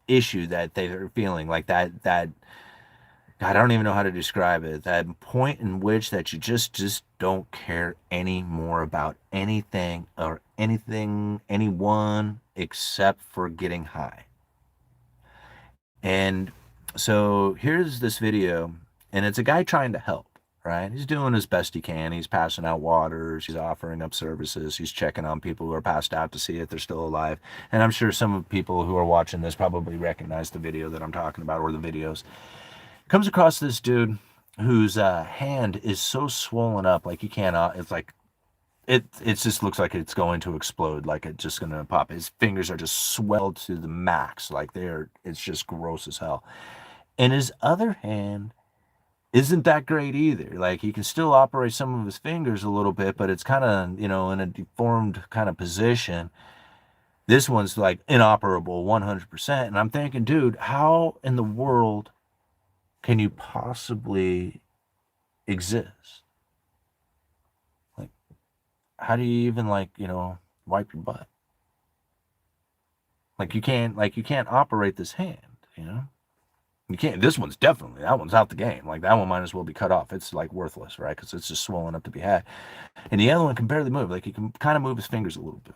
issue that they're feeling, like that God, I don't even know how to describe it. That point in which that you just don't care anymore about anything or anything, anyone except for getting high. And so here's this video, and it's a guy trying to help, right? He's doing his best he can. He's passing out waters, he's offering up services, he's checking on people who are passed out to see if they're still alive. And I'm sure some of the people who are watching this probably recognize the video that I'm talking about, or the videos. Comes across this dude whose hand is so swollen up, like he can't, it's like, it just looks like it's going to explode, like it's just gonna pop. His fingers are just swelled to the max, like it's just gross as hell. And his other hand isn't that great either. Like he can still operate some of his fingers a little bit, but it's kind of, in a deformed kind of position. This one's like inoperable 100%. And I'm thinking, dude, how in the world can you possibly exist? Like, how do you even wipe your butt? Like you can't operate this hand. You can't. This one's definitely, that one's out the game. Like that one might as well be cut off. It's like worthless, right? Because it's just swollen up to be had. And the other one can barely move. Like he can kind of move his fingers a little bit.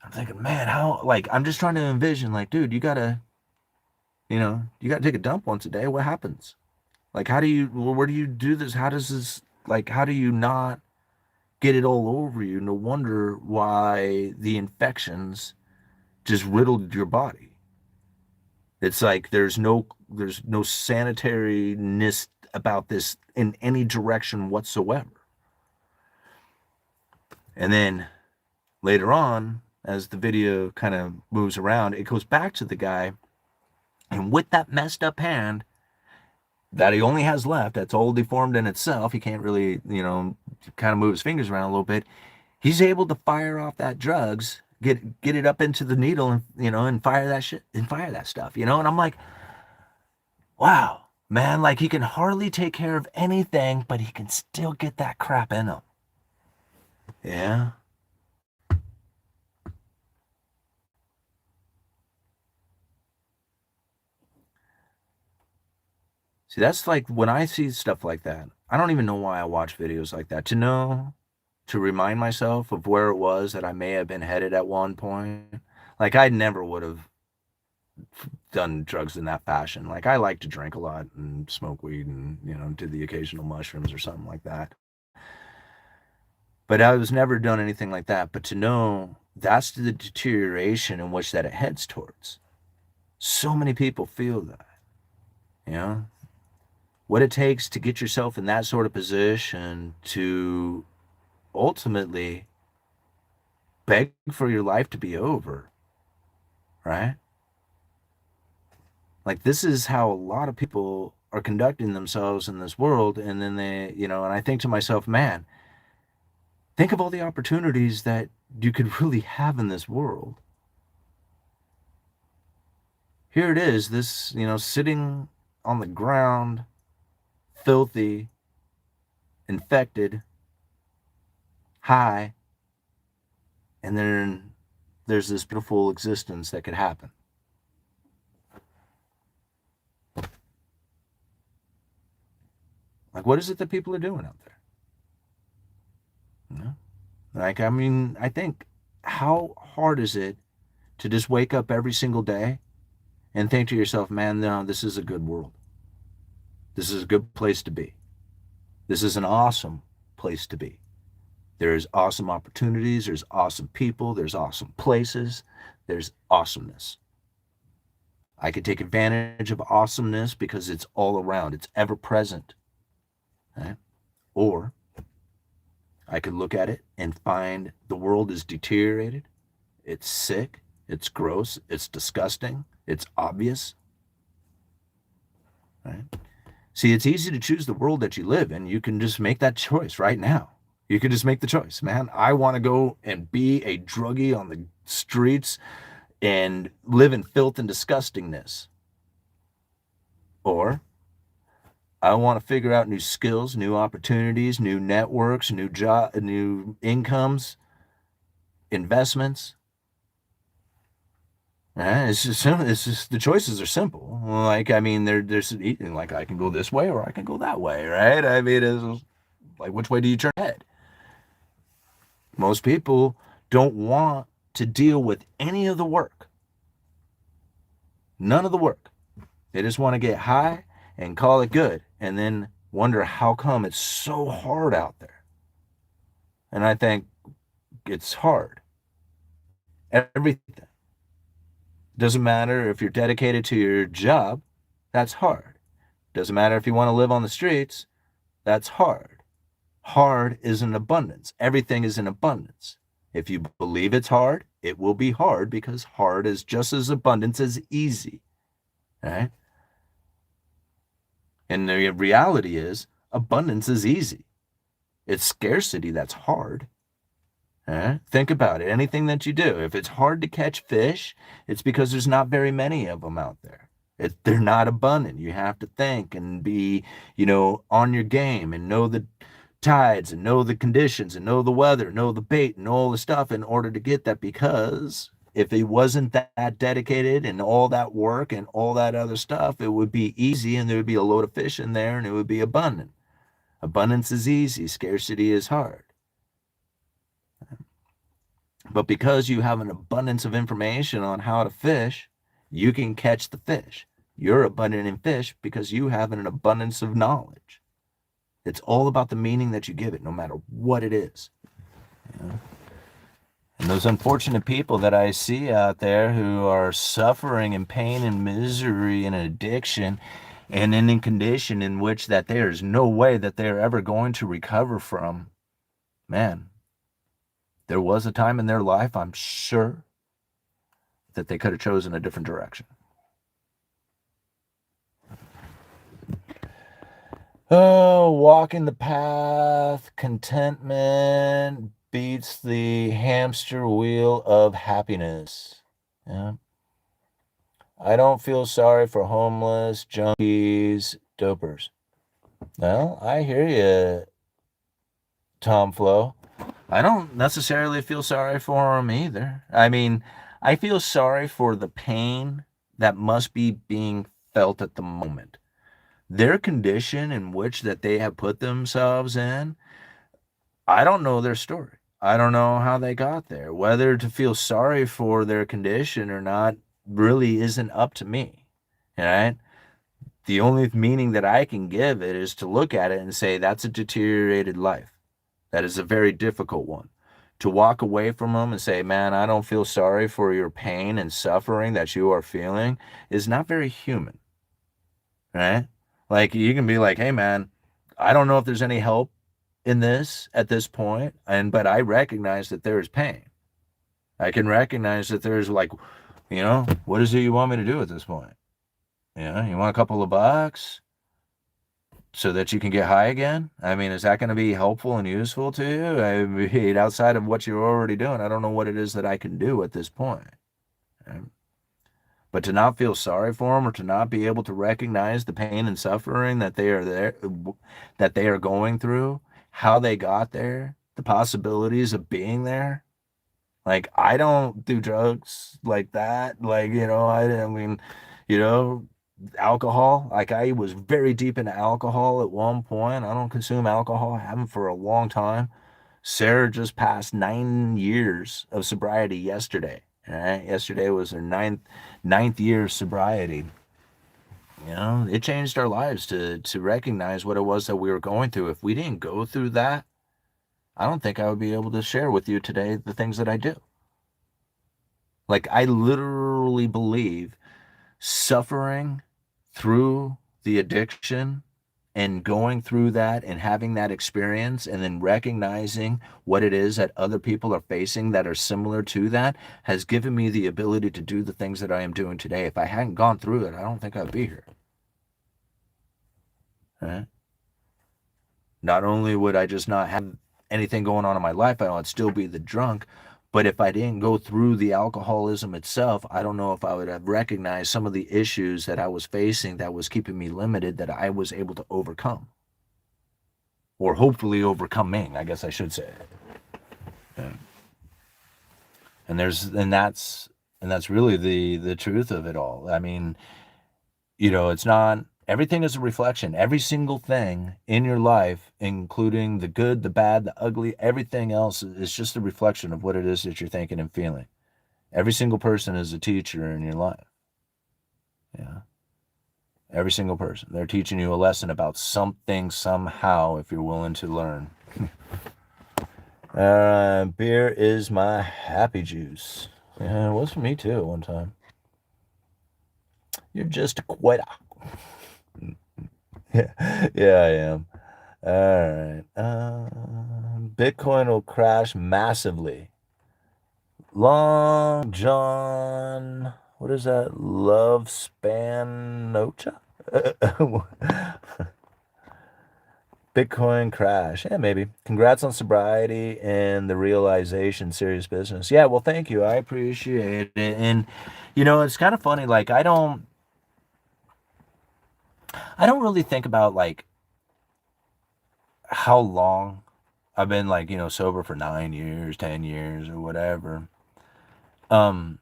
I'm thinking, man, how? Like I'm just trying to envision. Like, dude, you gotta take a dump once a day. What happens? Like, where do you do this? How does this? Like, how do you not get it all over you? No wonder why the infections just riddled your body. It's like there's no sanitariness about this in any direction whatsoever. And then later on, as the video kind of moves around, it goes back to the guy, and with that messed up hand that he only has left, that's all deformed in itself, he can't really, kind of move his fingers around a little bit. He's able to fire off that drugs, get it up into the needle, and and fire that shit and fire that stuff, and I'm like, wow, man, like he can hardly take care of anything, but he can still get that crap in him. Yeah. See, that's like when I see stuff like that, I don't even know why I watch videos like that. To remind myself of where it was that I may have been headed at one point. Like I never would have done drugs in that fashion. Like I like to drink a lot and smoke weed and, do the occasional mushrooms or something like that. But I was never done anything like that. But to know that's the deterioration in which that it heads towards. So many people feel that, you know? what it takes to get yourself in that sort of position to ultimately beg for your life to be over, right? Like, this is how a lot of people are conducting themselves in this world. And then and I think to myself, man, think of all the opportunities that you could really have in this world. Here it is, this, sitting on the ground, filthy, infected, high, and then there's this beautiful existence that could happen. Like, what is it that people are doing out there? Like, I mean, I think, how hard is it to just wake up every single day and think to yourself, man, no, this is a good world. This is a good place to be. This is an awesome place to be. There's awesome opportunities. There's awesome people. There's awesome places. There's awesomeness. I could take advantage of awesomeness because it's all around. It's ever present. Right? Or I could look at it and find the world is deteriorated. It's sick. It's gross. It's disgusting. It's obvious. Right? See, it's easy to choose the world that you live in. You can just make that choice right now. You can just make the choice. Man, I want to go and be a druggie on the streets and live in filth and disgustingness. Or I want to figure out new skills, new opportunities, new networks, new incomes, investments. It's just the choices are simple. Like, I mean, there's like, I can go this way or I can go that way, right? I mean, it's like, which way do you turn head? Most people don't want to deal with any of the work. None of the work. They just want to get high and call it good, and then wonder how come it's so hard out there. And I think it's hard. Everything. Doesn't matter if you're dedicated to your job, that's hard. Doesn't matter if you want to live on the streets, that's hard. Hard is in abundance. Everything is in abundance. If you believe it's hard, it will be hard, because hard is just as abundance as easy. Right? And the reality is, abundance is easy. It's scarcity that's hard. Think about it. Anything that you do, if it's hard to catch fish, it's because there's not very many of them out there. They're not abundant. You have to think and be, on your game, and know the tides, and know the conditions, and know the weather, know the bait, and all the stuff in order to get that. Because if it wasn't that dedicated and all that work and all that other stuff, it would be easy, and there would be a load of fish in there, and it would be abundant. Abundance is easy. Scarcity is hard. But because you have an abundance of information on how to fish, you can catch the fish. You're abundant in fish because you have an abundance of knowledge. It's all about the meaning that you give it, no matter what it is. And those unfortunate people that I see out there who are suffering in pain and misery and addiction, and in a condition in which that there's no way that they're ever going to recover from, man, there was a time in their life, I'm sure, that they could have chosen a different direction. Oh, walking the path, contentment beats the hamster wheel of happiness. Yeah. I don't feel sorry for homeless, junkies, dopers. Well, I hear you, Tom Flo. I don't necessarily feel sorry for them either. I mean, I feel sorry for the pain that must be being felt at the moment. Their condition in which that they have put themselves in, I don't know their story. I don't know how they got there. Whether to feel sorry for their condition or not really isn't up to me. Right? The only meaning that I can give it is to look at it and say, that's a deteriorated life. That is a very difficult one. To walk away from them and say, man, I don't feel sorry for your pain and suffering that you are feeling, is not very human. Right? Like you can be like, hey man, I don't know if there's any help in this at this point, but I recognize that there is pain. I can recognize that there's like, what is it you want me to do at this point? You want a couple of bucks so that you can get high again? I mean, is that going to be helpful and useful to you? I mean, outside of what you're already doing, I don't know what it is that I can do at this point. Right? But to not feel sorry for them or to not be able to recognize the pain and suffering that they are going through, how they got there, the possibilities of being there. Like, I don't do drugs like that. Like, I mean, you know, alcohol. Like, I was very deep into alcohol at one point. I don't consume alcohol. I haven't for a long time. Sarah just passed 9 years of sobriety yesterday. All right. Yesterday was her ninth year of sobriety. It changed our lives to recognize what it was that we were going through. If we didn't go through that, I don't think I would be able to share with you today the things that I do. Like, I literally believe suffering through the addiction and going through that and having that experience and then recognizing what it is that other people are facing that are similar to that has given me the ability to do the things that I am doing today. If I hadn't gone through it, I don't think I'd be here. Right? Not only would I just not have anything going on in my life, I'd still be the drunk. But if I didn't go through the alcoholism itself, I don't know if I would have recognized some of the issues that I was facing that was keeping me limited that I was able to overcome. Or hopefully overcoming, I guess I should say. Yeah. And that's really the truth of it all. I mean, it's not, everything is a reflection. Every single thing in your life, including the good, the bad, the ugly, everything else is just a reflection of what it is that you're thinking and feeling. Every single person is a teacher in your life. Yeah. Every single person. They're teaching you a lesson about something, somehow, if you're willing to learn. Beer is my happy juice. Yeah, it was for me too at one time. You're just a quitter. Yeah, I am. All right. Bitcoin will crash massively. Long John, what is that? Love Spanocha? Bitcoin crash. Yeah, maybe. Congrats on sobriety and the realization, serious business. Yeah, well, thank you. I appreciate it. And it's kind of funny. Like, I don't really think about like how long I've been like, sober for 9 years, 10 years or whatever. I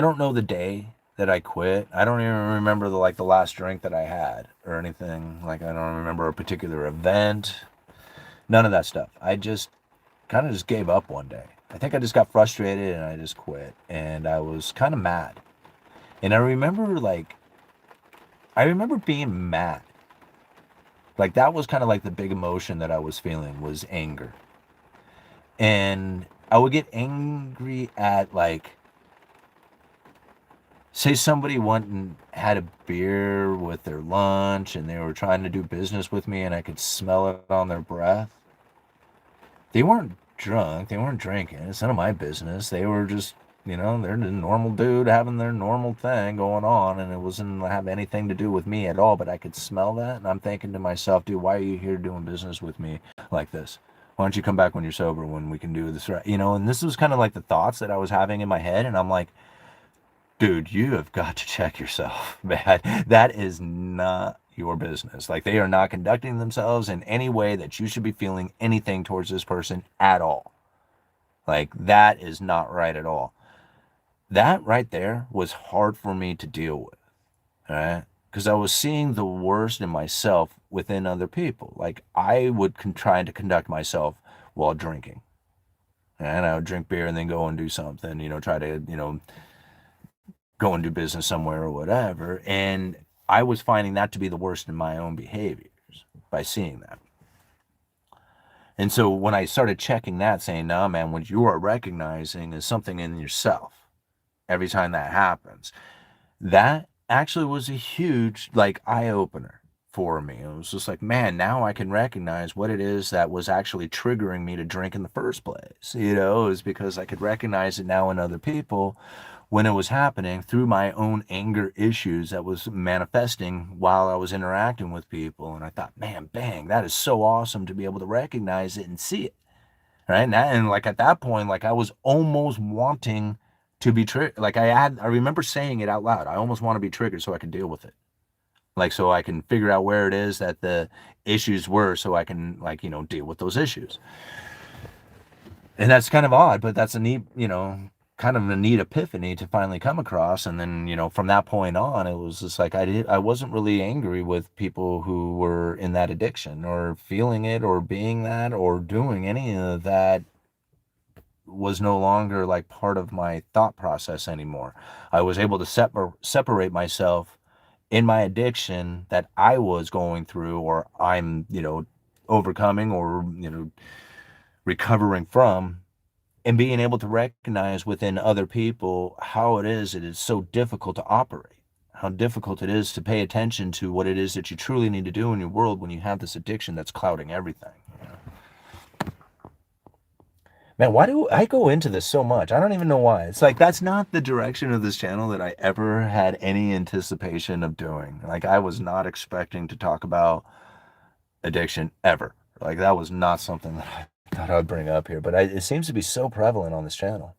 don't know the day that I quit. I don't even remember the last drink that I had or anything. Like, I don't remember a particular event. None of that stuff. I just kind of just gave up one day. I think I just got frustrated and I just quit. And I was kind of mad. And I remember being mad. Like, that was kind of like the big emotion that I was feeling was anger. And I would get angry at, like, say somebody went and had a beer with their lunch and they were trying to do business with me and I could smell it on their breath. They weren't drunk. They weren't drinking. It's none of my business. They were just, they're the normal dude having their normal thing going on, and it wasn't have anything to do with me at all, but I could smell that, and I'm thinking to myself, dude, why are you here doing business with me like this? Why don't you come back when you're sober when we can do this right? And this was kind of like the thoughts that I was having in my head, and I'm like, dude, you have got to check yourself, man. That is not your business. Like, they are not conducting themselves in any way that you should be feeling anything towards this person at all. Like, that is not right at all. That right there was hard for me to deal with, all right? Because I was seeing the worst in myself within other people. Like, I would try to conduct myself while drinking. And I would drink beer and then go and do something, try to, go and do business somewhere or whatever. And I was finding that to be the worst in my own behaviors by seeing that. And so when I started checking that, saying, no, man, what you are recognizing is something in yourself every time that happens, that actually was a huge like eye opener for me. It was just like, man, now I can recognize what it is that was actually triggering me to drink in the first place. You know, it was because I could recognize it now in other people when it was happening through my own anger issues that was manifesting while I was interacting with people. And I thought, man, bang, that is so awesome to be able to recognize it and see it. Right. And like at that point, like I was almost wanting to be triggered. Like I remember saying it out loud. I almost want to be triggered so I can deal with it. Like, so I can figure out where it is that the issues were so I can, like, deal with those issues. And that's kind of odd, but that's a neat, kind of a neat epiphany to finally come across. And then, from that point on, it was just like I wasn't really angry with people who were in that addiction or feeling it or being that or doing any of that was no longer like part of my thought process anymore. I was able to separate myself in my addiction that I was going through or I'm, overcoming or, recovering from, and being able to recognize within other people how it is so difficult to operate, how difficult it is to pay attention to what it is that you truly need to do in your world when you have this addiction that's clouding everything. Man, why do I go into this so much? I don't even know why. It's like that's not the direction of this channel that I ever had any anticipation of doing. Like I was not expecting to talk about addiction ever. Like that was not something that I thought I would bring up here, but it seems to be so prevalent on this channel.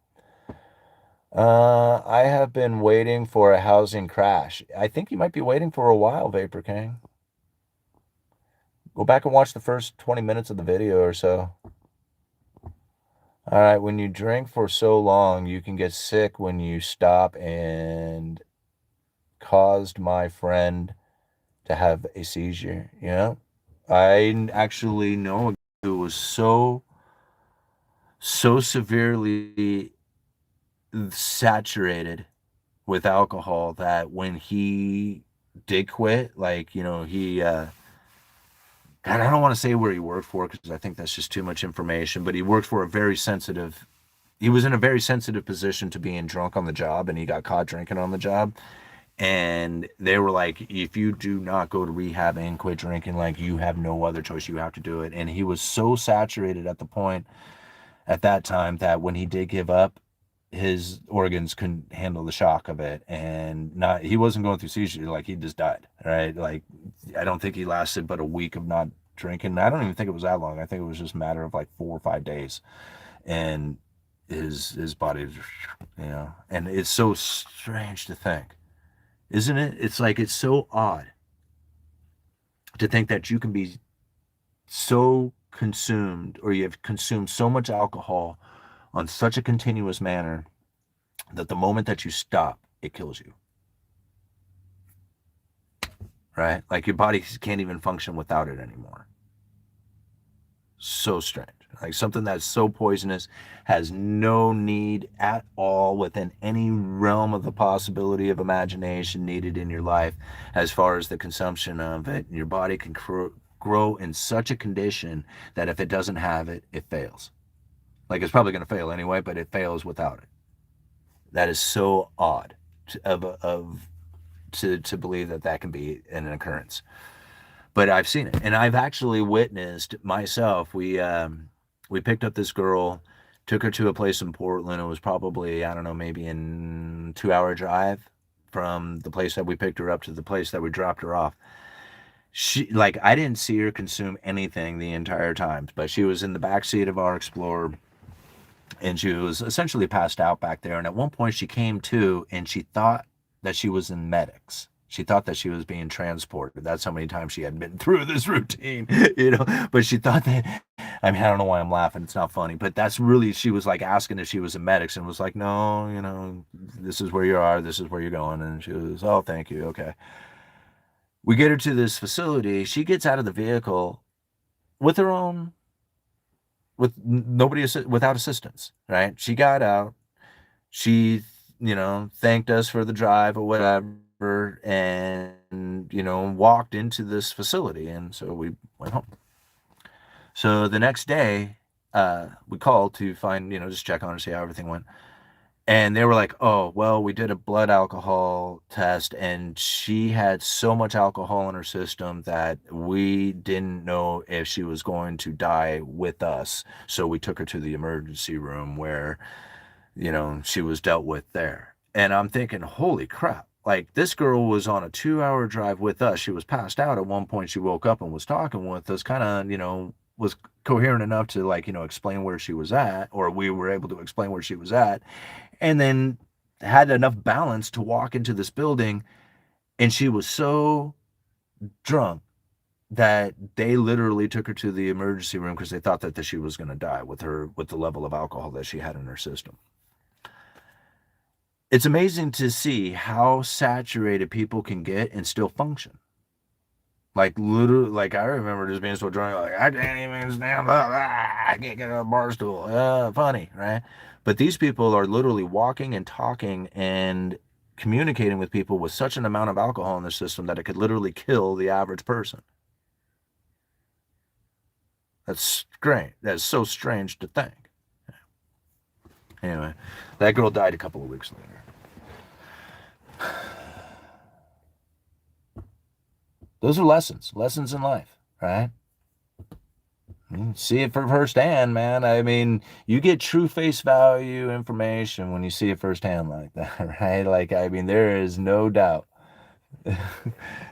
I have been waiting for a housing crash. I think you might be waiting for a while, Vapor King. Go back and watch the first 20 minutes of the video or so. All right, when you drink for so long, you can get sick when you stop and caused my friend to have a seizure. Yeah. I actually know a guy who was so severely saturated with alcohol that when he did quit, like, God, I don't want to say where he worked for because I think that's just too much information, but he worked for he was in a very sensitive position to being drunk on the job, and he got caught drinking on the job. And they were like, if you do not go to rehab and quit drinking, like you have no other choice, you have to do it. And he was so saturated at the point at that time that when he did give up, his organs couldn't handle the shock of it, and he wasn't going through seizures, like he just died, right? Like I don't think he lasted but a week of not drinking. I don't even think it was that long. I think it was just a matter of like 4 or 5 days, and his body, and it's so strange to think, isn't it? It's like it's so odd to think that you can be so consumed, or you have consumed so much alcohol on such a continuous manner that the moment that you stop, it kills you. Right? Like your body can't even function without it anymore. So strange. Like something that's so poisonous has no need at all within any realm of the possibility of imagination needed in your life as far as the consumption of it. Your body can grow in such a condition that if it doesn't have it, it fails. Like it's probably going to fail anyway, but it fails without it. That is so odd to believe that can be an occurrence. But I've seen it, and I've actually witnessed myself. We picked up this girl, took her to a place in Portland. It was probably, I don't know, maybe in 2-hour drive from the place that we picked her up to the place that we dropped her off. I didn't see her consume anything the entire time, but she was in the back seat of our Explorer, and she was essentially passed out back there. And at one point she came to, and she thought that she was in medics. She thought that she was being transported. That's how many times she had been through this routine, but she thought that, I mean, I don't know why I'm laughing. It's not funny, but that's really, she was like asking if she was in medics, and was like, no, this is where you are. This is where you're going. And she was, oh, thank you. Okay. We get her to this facility. She gets out of the vehicle with her own, with nobody, without assistance, right? She got out. She, thanked us for the drive or whatever, and, walked into this facility. And so we went home. So the next day, we called to find, just check on her, see how everything went. And they were like, oh, well, we did a blood alcohol test and she had so much alcohol in her system that we didn't know if she was going to die with us. So we took her to the emergency room where, she was dealt with there. And I'm thinking, holy crap. Like, this girl was on a 2 hour drive with us. She was passed out at one point. She woke up and was talking with us, kind of, was coherent enough to, like, explain where she was at, or we were able to explain where she was at, and then had enough balance to walk into this building. And she was so drunk that they literally took her to the emergency room because they thought that she was going to die with the level of alcohol that she had in her system. It's amazing to see how saturated people can get and still function. Like, literally, like, I remember just being so drunk, like, I can't even stand up. I can't get on a bar stool. Funny, right? But these people are literally walking and talking and communicating with people with such an amount of alcohol in their system that it could literally kill the average person. That's strange. That's so strange to think. Anyway, that girl died a couple of weeks later. Those are lessons in life, right? You see it for firsthand, man. I mean, you get true face value information when you see it firsthand like that, right? Like, I mean, there is no doubt.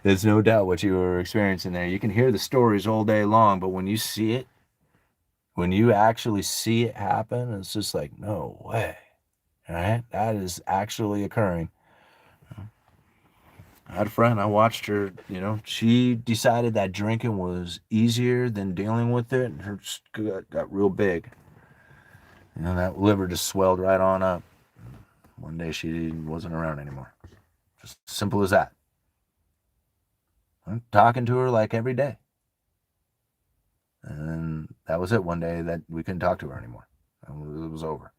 There's no doubt what you were experiencing there. You can hear the stories all day long, but when you see it, when you actually see it happen, it's just like, no way, right? That is actually occurring. I had a friend, I watched her, she decided that drinking was easier than dealing with it, and her got real big. That liver just swelled right on up. One day she wasn't around anymore. Just simple as that. I'm talking to her like every day. And then that was it. One day that we couldn't talk to her anymore. It was over.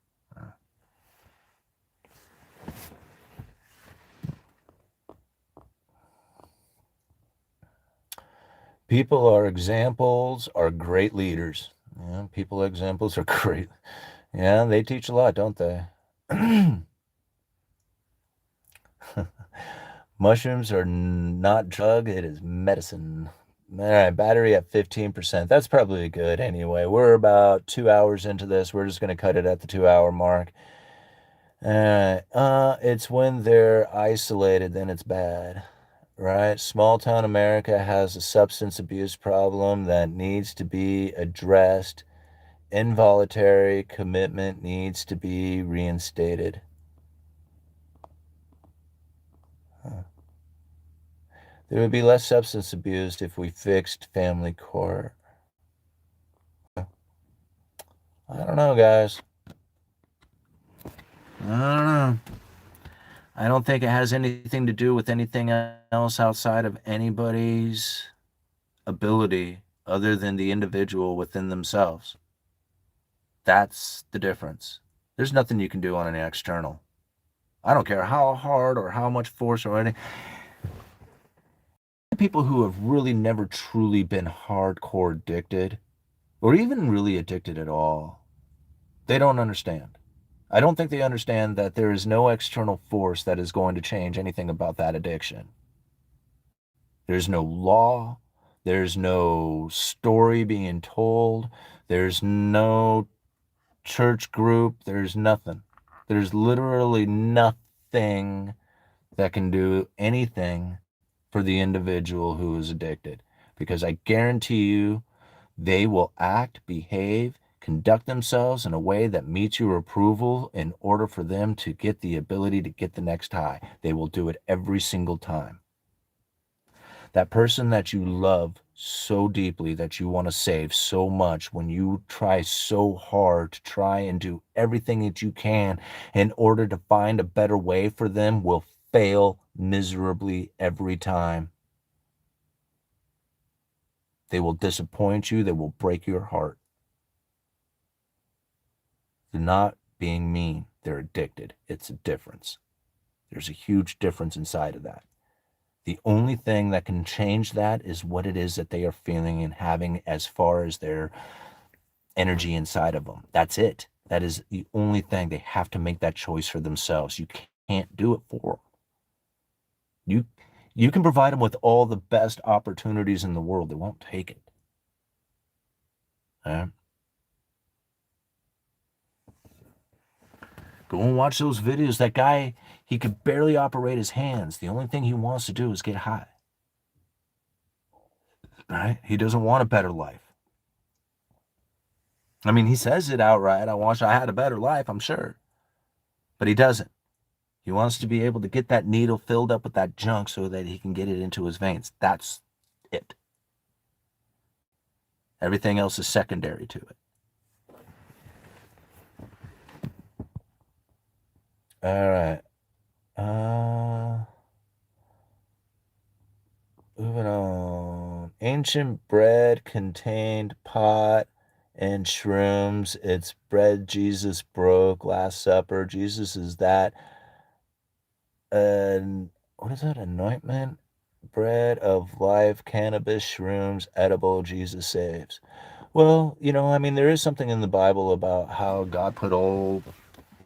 People are examples, are great leaders. Yeah, people examples are great. Yeah, they teach a lot, don't they? Mushrooms are not drug, it is medicine. All right, battery at 15%. That's probably good anyway. We're about 2 hours into this. We're just going to cut it at the 2 hour mark. It's when they're isolated, then it's bad, right? Small town America has a substance abuse problem that needs to be addressed. Involuntary commitment needs to be reinstated. Huh. There would be less substance abuse if we fixed family court. I don't know, guys. I don't know. I don't think it has anything to do with anything else outside of anybody's ability other than the individual within themselves. That's the difference. There's nothing you can do on an external. I don't care how hard or how much force or anything. People who have really never truly been hardcore addicted, or even really addicted at all, they don't understand. I don't think they understand that there is no external force that is going to change anything about that addiction. There's no law. There's no story being told. There's no church group. There's nothing. There's literally nothing that can do anything for the individual who is addicted. Because I guarantee you, they will act, behave, conduct themselves in a way that meets your approval in order for them to get the ability to get the next high. They will do it every single time. That person that you love so deeply, that you want to save so much, when you try so hard to try and do everything that you can in order to find a better way for them, will fail miserably every time. They will disappoint you. They will break your heart. They're not being mean. They're addicted. It's a difference. There's a huge difference inside of that. The only thing that can change that is what it is that they are feeling and having as far as their energy inside of them. That's it. That is the only thing. They have to make that choice for themselves. You can't do it for them. You can provide them with all the best opportunities in the world. They won't take it. All right? Go and watch those videos. That guy, he could barely operate his hands. The only thing he wants to do is get high. Right? He doesn't want a better life. I mean, he says it outright. I wish I had a better life, I'm sure. But he doesn't. He wants to be able to get that needle filled up with that junk so that he can get it into his veins. That's it. Everything else is secondary to it. All right. Moving on. Ancient bread contained pot and shrooms. It's bread Jesus broke, Last Supper. Jesus is that. And what is that? Anointment? Bread of life, cannabis, shrooms, edible, Jesus saves. Well, I mean, there is something in the Bible about how God put all,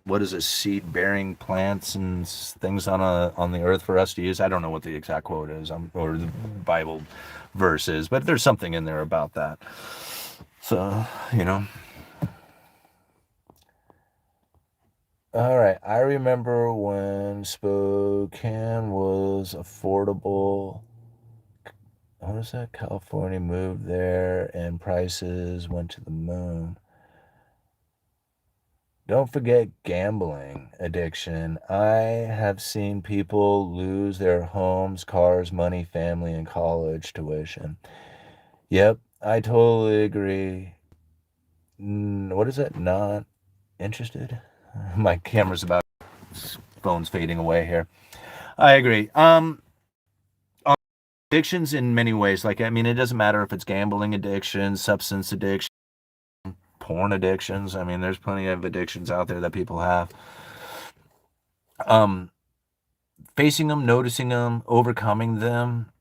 what is it, seed-bearing plants and things on the earth for us to use. I don't know what the exact quote is, or the Bible verse is, but there's something in there about that. So, All right, I remember when Spokane was affordable. What is that? California moved there and prices went to the moon. Don't forget gambling addiction. I have seen people lose their homes, cars, money, family, and college tuition. Yep, I totally agree. What is it? Not interested? My camera's about, phone's fading away here. I agree. Addictions in many ways. Like, I mean, it doesn't matter if it's gambling addiction, substance addiction, porn addictions. I mean, there's plenty of addictions out there that people have. Facing them, noticing them, overcoming them,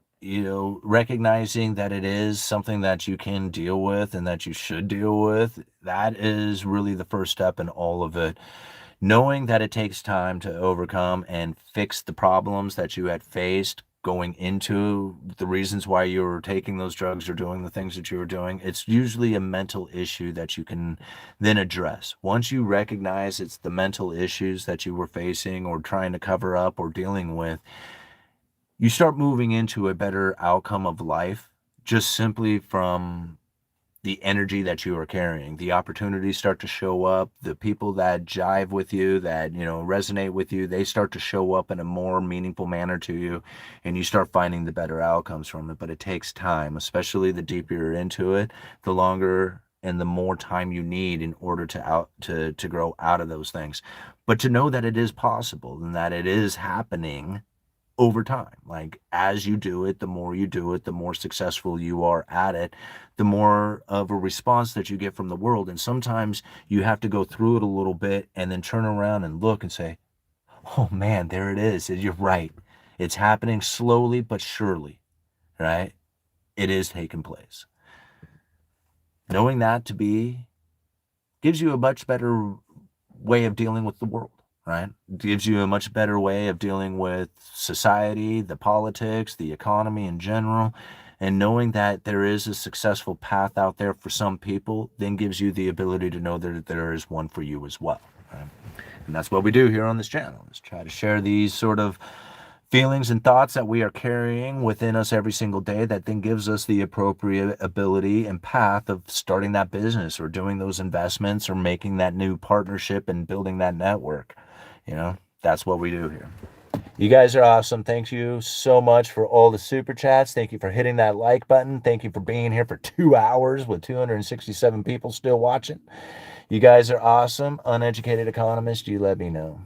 recognizing that it is something that you can deal with and that you should deal with. That is really the first step in all of it. Knowing that it takes time to overcome and fix the problems that you had faced going into the reasons why you were taking those drugs or doing the things that you were doing, it's usually a mental issue that you can then address. Once you recognize it's the mental issues that you were facing or trying to cover up or dealing with, you start moving into a better outcome of life just simply from the energy that you are carrying. The opportunities start to show up. The people that jive with you, that resonate with you, they start to show up in a more meaningful manner to you, and you start finding the better outcomes from it. But it takes time, especially the deeper you're into it, the longer and the more time you need in order to grow out of those things. But to know that it is possible and that it is happening over time. Like, as you do it, the more you do it, the more successful you are at it, the more of a response that you get from the world. And sometimes you have to go through it a little bit and then turn around and look and say, oh man, there it is. You're right. It's happening slowly but surely, right? It is taking place. Knowing that to be gives you a much better way of dealing with the world. Right? It gives you a much better way of dealing with society, the politics, the economy in general. And knowing that there is a successful path out there for some people then gives you the ability to know that there is one for you as well. Right? And that's what we do here on this channel, is try to share these sort of feelings and thoughts that we are carrying within us every single day that then gives us the appropriate ability and path of starting that business or doing those investments or making that new partnership and building that network. That's what we do here. You guys are awesome. Thank you so much for all the super chats. Thank you for hitting that like button. Thank you for being here for 2 hours with 267 people still watching. You guys are awesome. Uneducated Economist, you let me know.